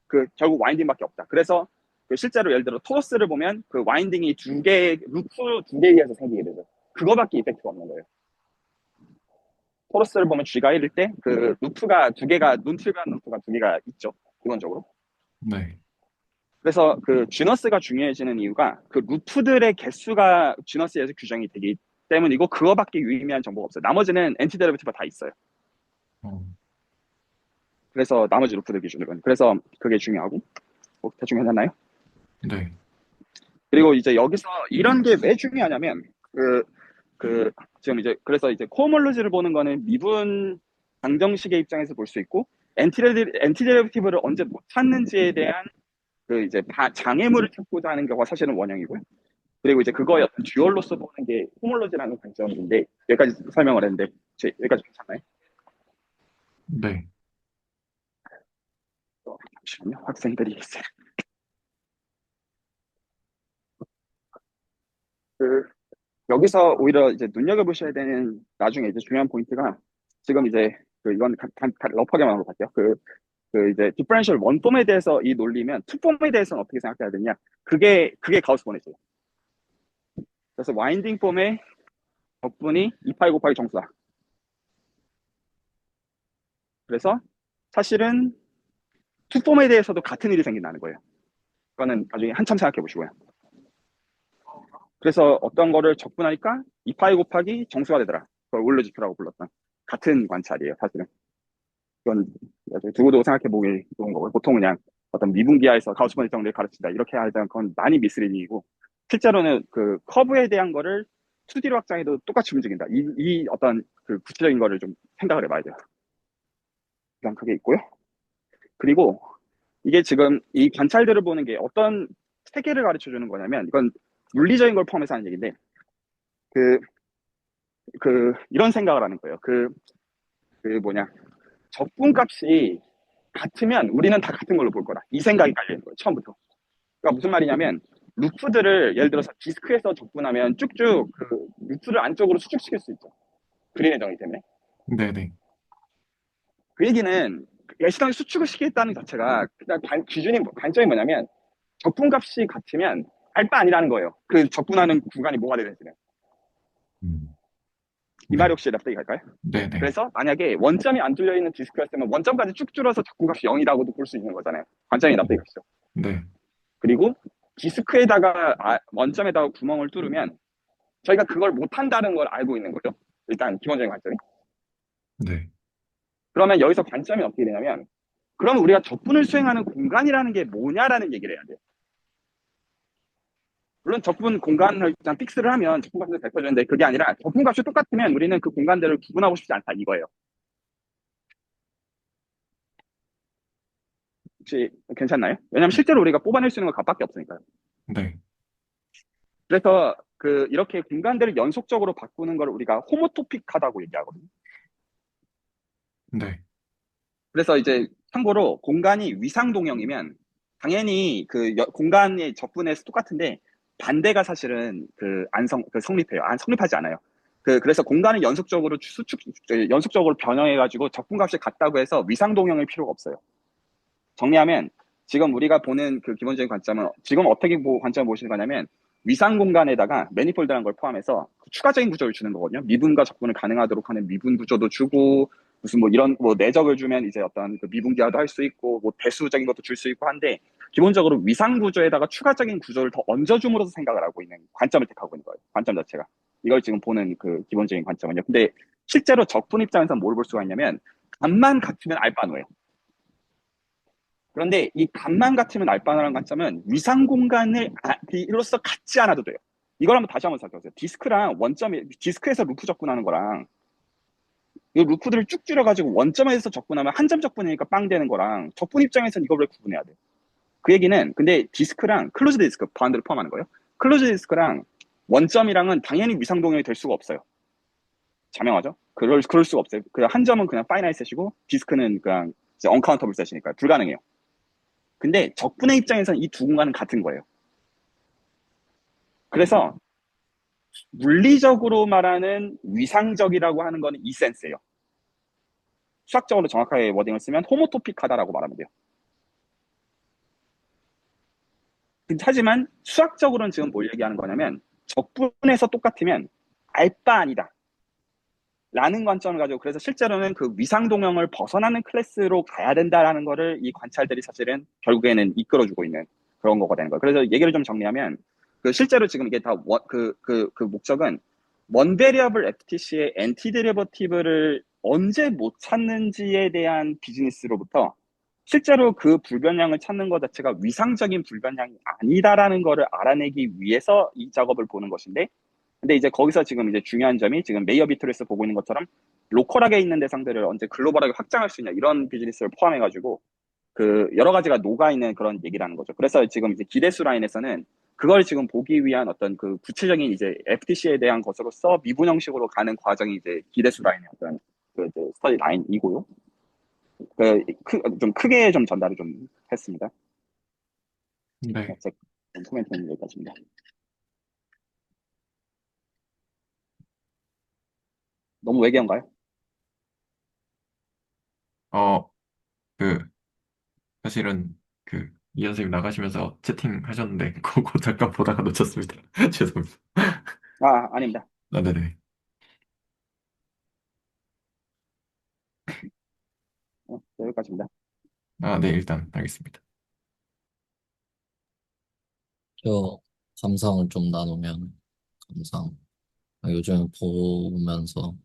그 결국 와인딩밖에 없다. 그래서 그 실제로 예를 들어 토로스를 보면 그 와인딩이 루프 두 개에 의해서 생기게 되죠. 그거밖에 이펙트가 없는 거예요. 토로스를 보면 G가 1일 때 그 루프가 두 개가 눈틀과 루프가 두 개가 있죠. 기본적으로. 네. 그래서 그 쥐너스가 중요해지는 이유가 그 루프들의 개수가 쥐너스에서 규정이 되기 때문이고 그거밖에 유의미한 정보가 없어요. 나머지는 엔티데리비티브가 다 있어요. 어, 그래서 나머지 루프들 기준으로는. 그래서 그게 중요하고 대충 괜찮나요? 네. 그리고 이제 여기서 이런 게 왜 중요하냐면 지금 이제 그래서 이제 코어몰로지를 보는 거는 미분 방정식의 입장에서 볼 수 있고 엔티데리비티브를 언제 못 찾는지에 대한 그 이제 장애물을 찾고자 하는 경우가 사실은 원형이고요. 그리고 이제 그거의 어떤 듀얼로서 보는 게 호몰로지라는 관점인데 여기까지 설명을 했는데 여기까지 괜찮나요? 네. 잠시만요. 학생들이 있어요. 여기서 오히려 이제 눈여겨보셔야 되는 나중에 이제 중요한 포인트가 지금 이제 이건 러프하게만 하고 갈게요. 이제 디퍼런셜 원폼에 대해서 이 논리면 투폼에 대해서는 어떻게 생각해야 되냐? 그게 가우스-보넷이에요. 그래서 와인딩 폼의 적분이 2파이 곱하기 정수다. 그래서 사실은 투폼에 대해서도 같은 일이 생긴다는 거예요. 그거는 나중에 한참 생각해 보시고요. 그래서 어떤 거를 적분하니까 2파이 곱하기 정수가 되더라. 그걸 올로지프라고 불렀던 같은 관찰이에요, 사실은. 이건 두고두고 생각해 보기 좋은 거고 보통 그냥 어떤 미분기하에서 가우스-보넷 정리를 가르친다 이렇게 하자면 그건 많이 미스리딩이고 실제로는 그 커브에 대한 거를 2D로 확장해도 똑같이 움직인다. 이 어떤 그 구체적인 거를 좀 생각을 해봐야 돼요. 일단 그게 있고요. 그리고 이게 지금 이 관찰들을 보는 게 어떤 세계를 가르쳐 주는 거냐면 이건 물리적인 걸 포함해서 하는 얘기인데 이런 생각을 하는 거예요. 적분값이 같으면 우리는 다 같은 걸로 볼 거다. 이 생각이 깔려있는 거예요. 처음부터. 그러니까 무슨 말이냐면 루프들을 예를 들어서 디스크에서 적분하면 쭉쭉 그 루프를 안쪽으로 수축시킬 수 있죠. 그린의 정의 때문에. 네네. 그 얘기는 애시당초 수축을 시키겠다는 자체가 그냥 관점이 뭐냐면 적분값이 같으면 알바 아니라는 거예요. 그 적분하는 구간이 뭐가 되는지는. 이 말이 혹시 납득이 갈까요? 네네. 그래서 만약에 원점이 안 뚫려있는 디스크였으면 원점까지 쭉 줄어서 적분값이 0이라고도 볼 수 있는 거잖아요. 관점이 납득이 가시죠. 네. 그리고 디스크에다가 원점에다가 구멍을 뚫으면 저희가 그걸 못한다는 걸 알고 있는 거죠. 일단 기본적인 관점이. 네. 그러면 여기서 관점이 어떻게 되냐면 그러면 우리가 적분을 수행하는 공간이라는 게 뭐냐라는 얘기를 해야 돼요. 물론 적분 공간을 그냥 픽스를 하면 적분값을 밝혀주는데 그게 아니라 적분값이 똑같으면 우리는 그 공간들을 구분하고 싶지 않다 이거예요. 혹시 괜찮나요? 왜냐면 실제로 우리가 뽑아낼 수 있는 건 값밖에 없으니까요. 네. 그래서 이렇게 공간들을 연속적으로 바꾸는 걸 우리가 호모토픽하다고 얘기하거든요. 네. 그래서 이제 참고로 공간이 위상동형이면 당연히 공간의 적분에서 똑같은데 반대가 사실은 성립해요. 성립하지 않아요. 그래서 공간을 연속적으로 변형해가지고 적분값이 같다고 해서 위상동형일 필요가 없어요. 정리하면 지금 우리가 보는 그 기본적인 관점은 지금 어떻게 관점을 보시는 거냐면 위상 공간에다가 매니폴드라는 걸 포함해서 추가적인 구조를 주는 거거든요. 미분과 적분을 가능하도록 하는 미분 구조도 주고 무슨 이런 내적을 주면 이제 어떤 미분기화도 할 수 있고 대수적인 것도 줄 수 있고 한데 기본적으로 위상 구조에다가 추가적인 구조를 더 얹어줌으로써 생각을 하고 있는 관점을 택하고 있는 거예요. 관점 자체가. 이걸 지금 보는 그 기본적인 관점은요. 근데 실제로 적분 입장에서 뭘 볼 수가 있냐면 값만 같으면 알바노예요. 그런데 이 값만 같으면 알바노라는 관점은 위상 공간을 이로써 갖지 않아도 돼요. 이걸 다시 한번 생각해보세요. 디스크에서 루프 적분하는 거랑 이 루프들을 쭉 줄여가지고 원점에서 적분하면 한 점 적분이니까 빵 되는 거랑 적분 입장에서는 이걸 왜 구분해야 돼? 그 얘기는 근데 디스크랑 클로즈 디스크 바운드를 포함하는 거예요. 클로즈 디스크랑 원점이랑은 당연히 위상 동형이 될 수가 없어요. 자명하죠? 그럴 수가 없어요. 한 점은 그냥 파이나이트 셋이고 디스크는 그냥 언카운터블 셋이니까 불가능해요. 근데 적분의 입장에서는 이 두 공간은 같은 거예요. 그래서 물리적으로 말하는 위상적이라고 하는 거는 이 센스예요. 수학적으로 정확하게 워딩을 쓰면 호모토픽하다라고 말하면 돼요. 하지만 수학적으로는 지금 뭘 얘기하는 거냐면 적분에서 똑같으면 알바 아니다 라는 관점을 가지고 그래서 실제로는 그 위상동형을 벗어나는 클래스로 가야 된다라는 거를 이 관찰들이 사실은 결국에는 이끌어주고 있는 그런 거가 되는 거예요. 그래서 얘기를 좀 정리하면 실제로 지금 이게 다 목적은 원 베리어블 FTC의 엔티 데리버티브를 언제 못 찾는지에 대한 비즈니스로부터 실제로 그 불변량을 찾는 것 자체가 위상적인 불변량이 아니다라는 거를 알아내기 위해서 이 작업을 보는 것인데 근데 이제 거기서 지금 이제 중요한 점이 지금 메이어 비트에서 보고 있는 것처럼 로컬하게 있는 대상들을 언제 글로벌하게 확장할 수 있냐 이런 비즈니스를 포함해가지고 여러 가지가 녹아 있는 그런 얘기라는 거죠. 그래서 지금 이제 기대수 라인에서는 그걸 지금 보기 위한 어떤 구체적인 이제 FTC에 대한 것으로서 미분 형식으로 가는 과정이 이제 기대수 라인의 어떤 이제 스터디 라인이고요. 좀 크게 좀 전달을 좀 했습니다. 네. 제 코멘트는 여기까지입니다. 너무 외계어인가요? 어, 그, 사실은 이 선생님 나가시면서 채팅 하셨는데, 그거 잠깐 보다가 놓쳤습니다. 죄송합니다. 아닙니다. 네네. 여기까지입니다. 네, 일단 알겠습니다. 저 감상을 좀 나누면 감상. 요즘 보면서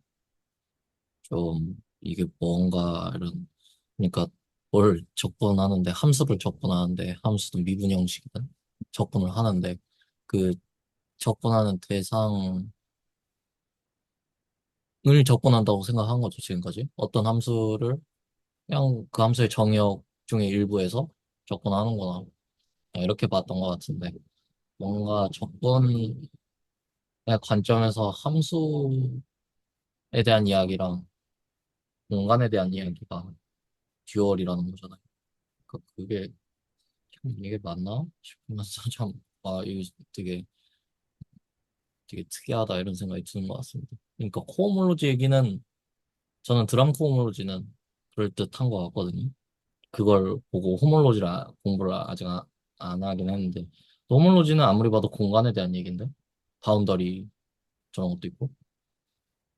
좀 이게 뭔가 이런 그러니까 뭘 적분하는데 함수를 적분하는데 함수도 미분 형식이든 적분을 하는데 그 적분하는 대상을 적분한다고 생각한 거죠 지금까지 어떤 함수를 그냥 그 함수의 정역 중에 일부에서 적분하는구나 그냥 이렇게 봤던 것 같은데 뭔가 적분의 관점에서 함수에 대한 이야기랑 공간에 대한 이야기가 듀얼이라는 거잖아요. 그게 참 이게 맞나 싶으면서 참 이거 되게 특이하다 이런 생각이 드는 것 같습니다. 그러니까 코오몰로지 얘기는 저는 드럼 코오몰로지는 그럴듯한 것 같거든요. 그걸 보고 호몰로지를 공부를 아직 안 하긴 했는데 호몰로지는 아무리 봐도 공간에 대한 얘기인데 바운더리 저런 것도 있고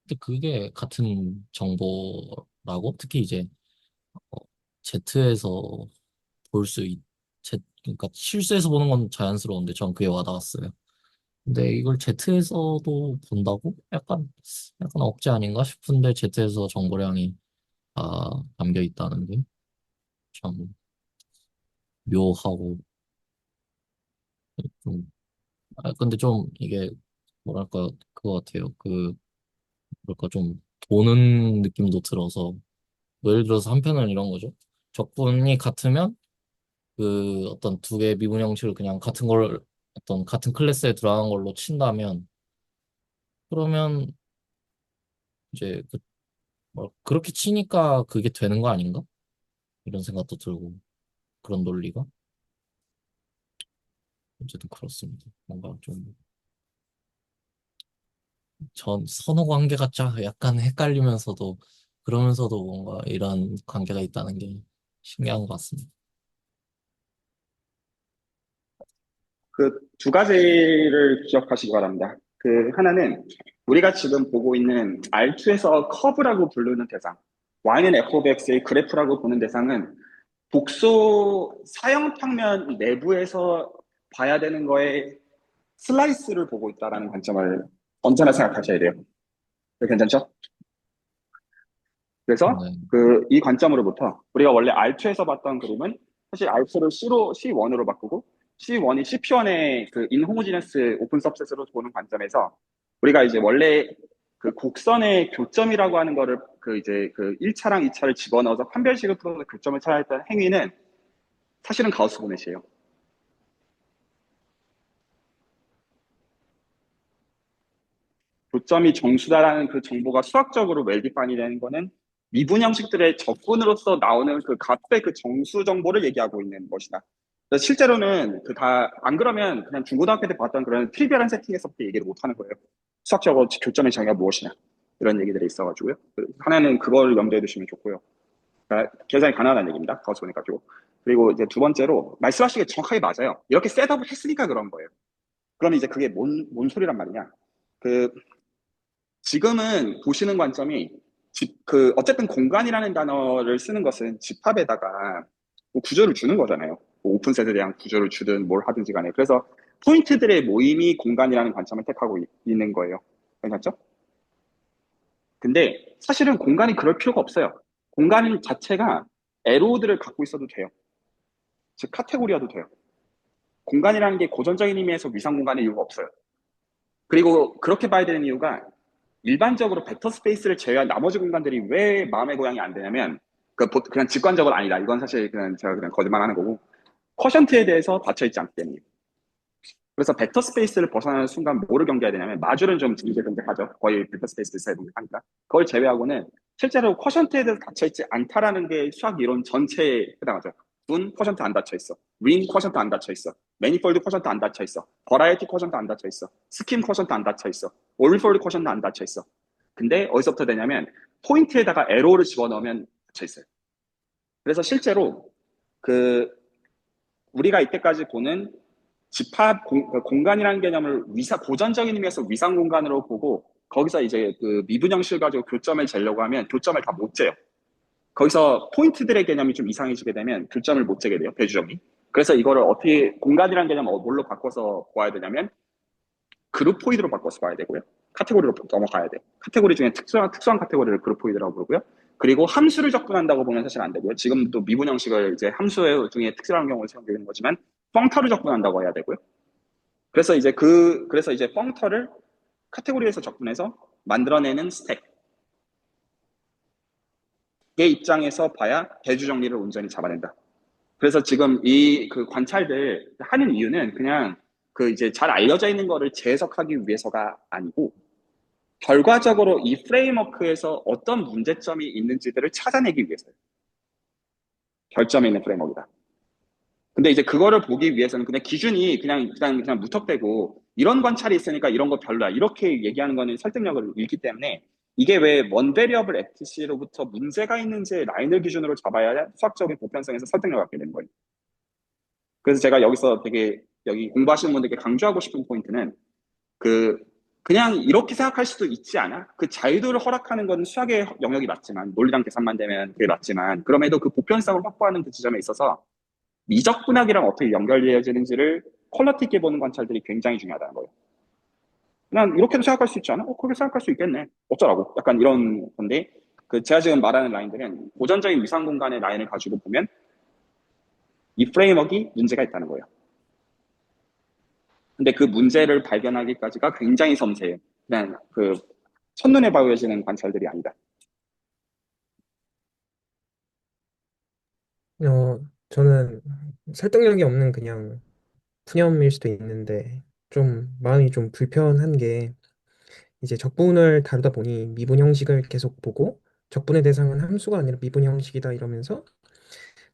근데 그게 같은 정보라고 특히 이제 어, Z에서 볼 수 그러니까 실수해서 보는 건 자연스러운데 전 그게 와닿았어요. 근데 이걸 Z에서도 본다고? 약간 억지 아닌가 싶은데 Z에서 정보량이 담겨 있다는 게 참 묘하고 좀 근데 좀 이게 뭐랄까 그거 같아요. 뭐랄까 좀 도는 느낌도 들어서 뭐 예를 들어서 한편은 이런 거죠. 적분이 같으면 그 어떤 두 개의 미분 형식을 그냥 같은 걸 어떤 같은 클래스에 들어가는 걸로 친다면 그러면 이제 뭐 그렇게 치니까 그게 되는 거 아닌가? 이런 생각도 들고 그런 논리가 어쨌든 그렇습니다. 뭔가 좀 전 선호 관계가 약간 헷갈리면서도 그러면서도 뭔가 이런 관계가 있다는 게 신기한 것 같습니다. 그 두 가지를 기억하시기 바랍니다. 그 하나는 우리가 지금 보고 있는 R2에서 커브라고 부르는 대상, Y는 f of x의 그래프라고 보는 대상은 복수 사형 평면 내부에서 봐야 되는 거에 슬라이스를 보고 있다라는 관점을 언제나 생각하셔야 돼요. 괜찮죠? 그래서 네. 이 관점으로부터 우리가 원래 R2에서 봤던 그림은 사실 R2를 C1으로 바꾸고 C1이 CP1의 그 인호모지너스 오픈 서브셋으로 보는 관점에서 우리가 이제 원래 그 곡선의 교점이라고 하는 거를 그 이제 그 1차랑 2차를 집어넣어서 판별식을 풀어서 교점을 찾아야 했던 행위는 사실은 가우스 보넷이에요. 교점이 정수다라는 그 정보가 수학적으로 웰디파인이 되는 거는 미분 형식들의 적분으로서 나오는 그 값의 그 정수 정보를 얘기하고 있는 것이다. 그래서 실제로는 안 그러면 그냥 중고등학교 때 봤던 그런 트리비얼한 세팅에서부터 얘기를 못 하는 거예요. 수학적으로 교점의 정의가 무엇이냐. 이런 얘기들이 있어가지고요. 하나는 그걸 염두에 두시면 좋고요. 그러니까 계산이 가능하다는 얘기입니다. 가우스 보넷 가지고. 그리고 이제 두 번째로 말씀하시기 정확하게 맞아요. 이렇게 셋업을 했으니까 그런 거예요. 그러면 이제 그게 뭔 소리란 말이냐. 지금은 보시는 관점이 어쨌든 공간이라는 단어를 쓰는 것은 집합에다가 뭐 구조를 주는 거잖아요. 뭐 오픈셋에 대한 구조를 주든 뭘 하든지 간에. 그래서 포인트들의 모임이 공간이라는 관점을 택하고 있는 거예요. 괜찮죠? 근데 사실은 공간이 그럴 필요가 없어요. 공간 자체가 에로들을 갖고 있어도 돼요. 즉 카테고리여도 돼요. 공간이라는 게 고전적인 의미에서 위상 공간의 이유가 없어요. 그리고 그렇게 봐야 되는 이유가 일반적으로 벡터 스페이스를 제외한 나머지 공간들이 왜 마음의 고향이 안 되냐면 그냥 직관적으로 아니다. 이건 사실 제가 그냥 거짓말하는 거고 쿼션트에 대해서 닫혀있지 않기 때문이에요. 그래서 벡터 스페이스를 벗어나는 순간 뭐를 경계해야 되냐면 마줄은 좀 길게 경계하죠. 거의 벡터 스페이스 사이 경계하니까. 그걸 제외하고는 실제로 쿼션트에 대해서 닫혀있지 않다라는 게 수학 이론 전체에 해당하죠. 분 쿼션트 안 닫혀있어. 린 쿼션트 안 닫혀있어. 매니폴드 쿼션트 안 닫혀있어. 버라이어티 쿼션트 안 닫혀있어. 스킴 쿼션트 안 닫혀있어. 올폴드 쿼션트 안 닫혀있어. 근데 어디서부터 되냐면 포인트에다가 에로를 집어넣으면 닫혀있어요. 그래서 실제로 우리가 이때까지 보는 집합 공간이라는 개념을 고전적인 의미에서 위상 공간으로 보고 거기서 이제 그 미분 형식을 가지고 교점을 재려고 하면 교점을 다 못 재요. 거기서 포인트들의 개념이 좀 이상해지게 되면 교점을 못 재게 돼요. 대주점이. 그래서 이거를 어떻게 공간이라는 개념을 뭘로 바꿔서 보아야 되냐면 그룹포이드로 바꿔서 봐야 되고요. 카테고리로 넘어가야 돼요. 카테고리 중에 특수한 카테고리를 그룹포이드라고 부르고요. 그리고 함수를 접근한다고 보면 사실 안 되고요. 지금 또 미분 형식을 이제 함수 중에 특수한 경우를 사용되는 거지만 펑터를 접근한다고 해야 되고요. 그래서 이제 펑터를 카테고리에서 접근해서 만들어내는 스택의 입장에서 봐야 대주 정리를 온전히 잡아낸다. 그래서 지금 그 관찰들 하는 이유는 그냥 이제 잘 알려져 있는 거를 재해석하기 위해서가 아니고 결과적으로 이 프레임워크에서 어떤 문제점이 있는지들을 찾아내기 위해서요. 결점에 있는 프레임워크다. 근데 이제 그거를 보기 위해서는 그냥 기준이 그냥 무턱대고 이런 관찰이 있으니까 이런 거 별로야. 이렇게 얘기하는 거는 설득력을 잃기 때문에 이게 왜 먼 베리어블 FTC로부터 문제가 있는지 라인을 기준으로 잡아야 수학적인 보편성에서 설득력을 갖게 되는 거예요. 그래서 제가 여기서 되게 여기 공부하시는 분들께 강조하고 싶은 포인트는 그냥 이렇게 생각할 수도 있지 않아? 그 자유도를 허락하는 건 수학의 영역이 맞지만 논리랑 계산만 되면 그게 맞지만 그럼에도 그 보편성을 확보하는 그 지점에 있어서 미적 분학이랑 어떻게 연결되어지는지를 퀄러티 있게 보는 관찰들이 굉장히 중요하다는 거예요. 그냥 이렇게도 생각할 수 있지 않아? 그렇게 생각할 수 있겠네. 어쩌라고? 약간 이런 건데 제가 지금 말하는 라인들은 고전적인 위상 공간의 라인을 가지고 보면 이 프레임워크가 문제가 있다는 거예요. 근데 그 문제를 발견하기까지가 굉장히 섬세해요. 그냥 첫눈에 보여지는 관찰들이 아니다. 저는 설득력이 없는 그냥 푸념일 수도 있는데 좀 마음이 좀 불편한 게 이제 적분을 다루다 보니 미분 형식을 계속 보고 적분의 대상은 함수가 아니라 미분 형식이다 이러면서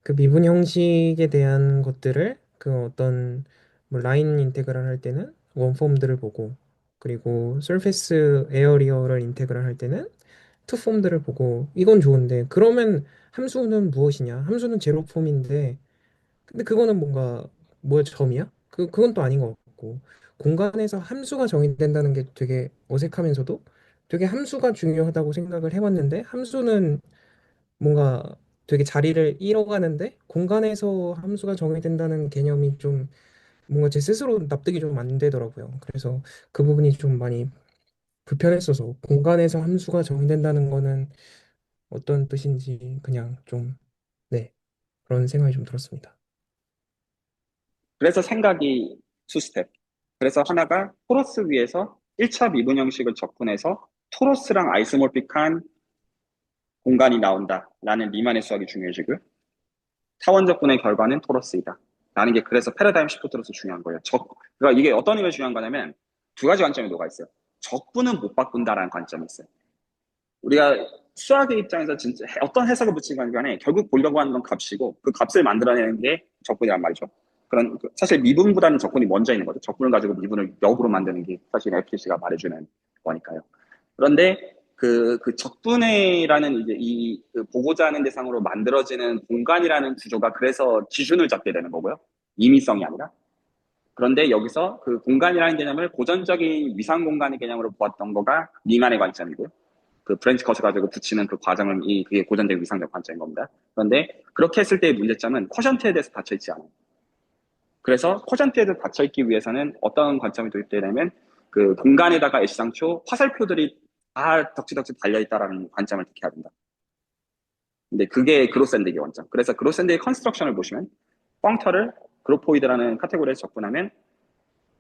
그 미분 형식에 대한 것들을 그 어떤 뭐 라인 인테그랄 할 때는 원폼들을 보고 그리고 surface 에어리어를 인테그랄 할 때는 투폼들을 보고 이건 좋은데 그러면 함수는 무엇이냐? 함수는 제로 폼인데 근데 그거는 뭔가 뭐야 점이야? 그건 또 아닌 것 같고 공간에서 함수가 정의된다는 게 되게 어색하면서도 되게 함수가 중요하다고 생각을 해왔는데 함수는 뭔가 되게 자리를 잃어가는데 공간에서 함수가 정의된다는 개념이 좀 뭔가 제 스스로 납득이 좀 안 되더라고요. 그래서 그 부분이 좀 많이 불편했어서 공간에서 함수가 정의된다는 거는 어떤 뜻인지 그냥 좀 네, 그런 생각이 좀 들었습니다. 그래서 생각이 투스텝. 그래서 하나가 토러스 위에서 1차 미분 형식을 접근해서 토러스랑 아이소모픽한 공간이 나온다라는 리만의 수학이 중요해지고요. 타원적분의 결과는 토러스이다. 라는 게 그래서 패러다임 시프트로서 중요한 거예요. 그러니까 이게 어떤 의미에서 중요한 거냐면 두 가지 관점이 녹아 있어요. 적분은 못 바꾼다라는 관점이 있어요. 우리가 수학의 입장에서 진짜 어떤 해석을 붙이건 간에 결국 보려고 하는 건 값이고 그 값을 만들어내는 게 적분이란 말이죠. 사실 미분보다는 적분이 먼저 있는 거죠. 적분을 가지고 미분을 역으로 만드는 게 사실 FTC가 말해주는 거니까요. 그런데 그 적분회라는 이제 그 보고자 하는 대상으로 만들어지는 공간이라는 구조가 그래서 기준을 잡게 되는 거고요. 임의성이 아니라. 그런데 여기서 그 공간이라는 개념을 고전적인 위상 공간의 개념으로 보았던 거가 니만의 관점이고요. 그 브랜치 컷을 가지고 붙이는 그 과정은 그게 고전적인 위상적 관점인 겁니다. 그런데 그렇게 했을 때의 문제점은 쿼션트에 대해서 닫혀있지 않아요. 그래서 쿼션트에 대해서 닫혀있기 위해서는 어떤 관점이 도입되냐면 그 공간에다가 애시당초 화살표들이 다 덕지덕지 달려있다라는 관점을 택해야 된다. 근데 그게 그로샌드의 원점. 그래서 그로샌드의 컨스트럭션을 보시면 펑터를 그로포이드라는 카테고리에서 접근하면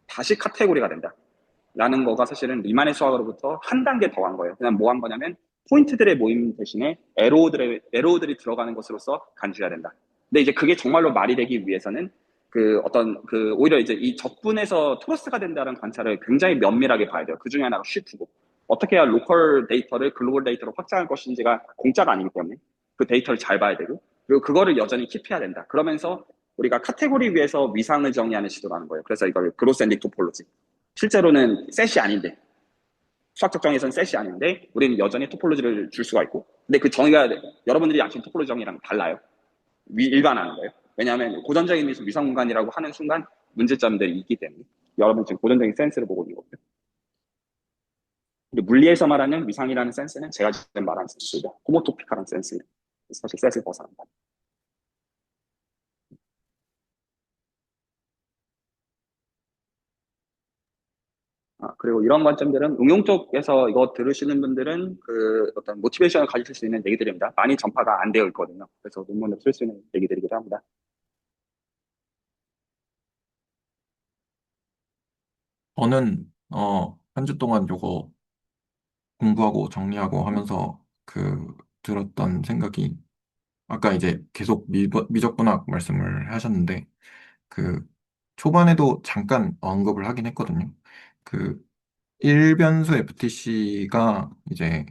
다시 카테고리가 된다. 라는 거가 사실은 리만의 수학으로부터 한 단계 더 한 거예요. 그냥 뭐 한 거냐면 포인트들의 모임 대신에 에로우들이 들어가는 것으로서 간주해야 된다. 근데 이제 그게 정말로 말이 되기 위해서는 오히려 이제 이 적분에서 토러스가 된다는 관찰을 굉장히 면밀하게 봐야 돼요. 그 중에 하나가 쉬프고. 어떻게 해야 로컬 데이터를 글로벌 데이터로 확장할 것인지가 공짜가 아니기 때문에 그 데이터를 잘 봐야 되고 그리고 그거를 여전히 킵해야 된다. 그러면서 우리가 카테고리 위에서 위상을 정의하는 시도를 하는 거예요. 그래서 이걸 그로샌딕 토폴로지. 실제로는 셋이 아닌데 수학적 정의에서는 셋이 아닌데 우리는 여전히 토폴로지를 줄 수가 있고 근데 그 정의가 여러분들이 아시는 토폴로지 정의랑 달라요. 일반화하는 거예요. 왜냐하면 고전적인 의미에서 위상공간이라고 하는 순간 문제점들이 있기 때문에 여러분 지금 고전적인 센스를 보고 있는 거고요. 근데 물리에서 말하는 위상이라는 센스는 제가 지금 말하는 센스입니다. 호모토피카라는 센스입니다. 사실 셋을 벗어난다. 그리고 이런 관점들은 응용 쪽에서 이거 들으시는 분들은 그 어떤 모티베이션을 가지실 수 있는 얘기들입니다. 많이 전파가 안 되어 있거든요. 그래서 논문을 쓸 수 있는 얘기들이기도 합니다. 저는 한 주 동안 요거 공부하고 정리하고 하면서 들었던 생각이 아까 이제 계속 미적분학 말씀을 하셨는데 그 초반에도 잠깐 언급을 하긴 했거든요. 그 1변수 FTC가 이제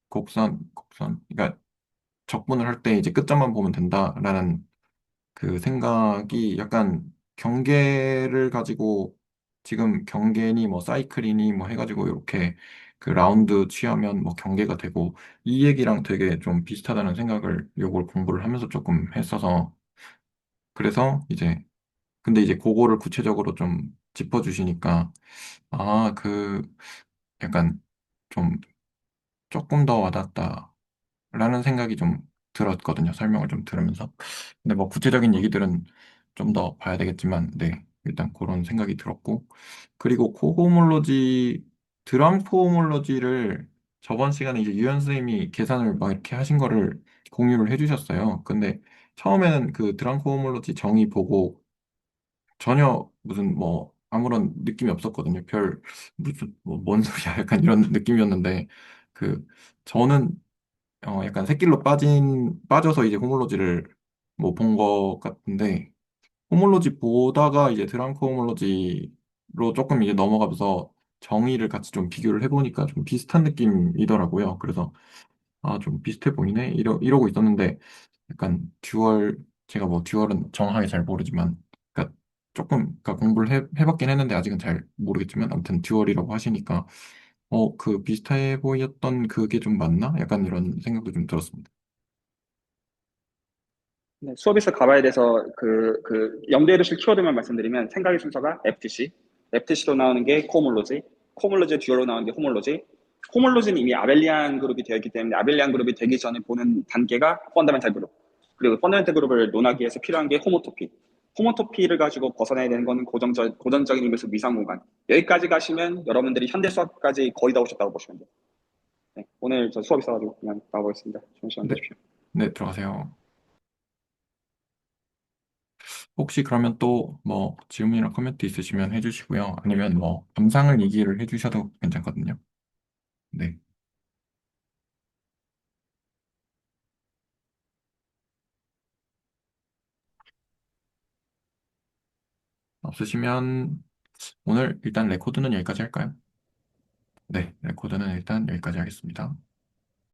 그러니까 적분을 할 때 이제 끝점만 보면 된다라는 그 생각이 약간 경계를 가지고 지금 경계니 뭐 사이클이니 뭐 해가지고 이렇게 그 라운드 취하면 뭐 경계가 되고 이 얘기랑 되게 좀 비슷하다는 생각을 요걸 공부를 하면서 조금 했어서 그래서 이제 근데 이제 그거를 구체적으로 좀 짚어주시니까 약간 좀 조금 더 와닿다라는 생각이 좀 들었거든요. 설명을 좀 들으면서. 근데 뭐 구체적인 얘기들은 좀 더 봐야 되겠지만, 네. 일단 그런 생각이 들었고. 그리고 드럼 코호몰로지를 저번 시간에 이제 유현 선생님이 계산을 막 이렇게 하신 거를 공유를 해주셨어요. 근데 처음에는 그 드럼 코호몰로지 정의 보고 전혀 무슨 뭐 아무런 느낌이 없었거든요. 무슨 뭐 뭔 소리야 약간 이런 느낌이었는데 그 저는 약간 새길로 빠져서 이제 호몰로지를 뭐 본 것 같은데, 호몰로지 보다가 이제 드랑크 호몰로지로 조금 이제 넘어가면서 정의를 같이 좀 비교를 해보니까 좀 비슷한 느낌이더라고요. 그래서 아, 좀 비슷해 보이네? 이러고 있었는데, 약간 제가 뭐 듀얼은 정확하게 잘 모르지만, 그러니까 조금, 그러니까 공부를 해봤긴 했는데 아직은 잘 모르겠지만, 아무튼 듀얼이라고 하시니까, 그 비슷해 보였던 그게 좀 맞나? 약간 이런 생각도 좀 들었습니다. 네, 수업에서 가봐야 돼서 염두에 두실 키워드만 말씀드리면 생각의 순서가 FTC, FTC로 나오는 게 코몰로지, 코몰로지 듀얼로 나오는 게 호몰로지, 호몰로지는 이미 아벨리안 그룹이 되어 있기 때문에 아벨리안 그룹이 되기 전에 보는 단계가 펀더멘탈 그룹, 그리고 펀더멘탈 그룹을 논하기 위해서 필요한 게 호모토피, 호모토피를 가지고 벗어나야 되는 거는 고전적인 의미에서 위상 공간. 여기까지 가시면 여러분들이 현대 수학까지 거의 다 오셨다고 보시면 돼요. 네, 오늘 저 수업 있어가지고 그냥 나가보겠습니다. 좋은 시간 네, 되십시오. 네, 들어가세요. 혹시 그러면 또 뭐 질문이나 코멘트 있으시면 해주시고요. 아니면 뭐 감상을 얘기를 해주셔도 괜찮거든요. 네. 없으시면 오늘 일단 레코드는 여기까지 할까요? 네, 레코드는 일단 여기까지 하겠습니다.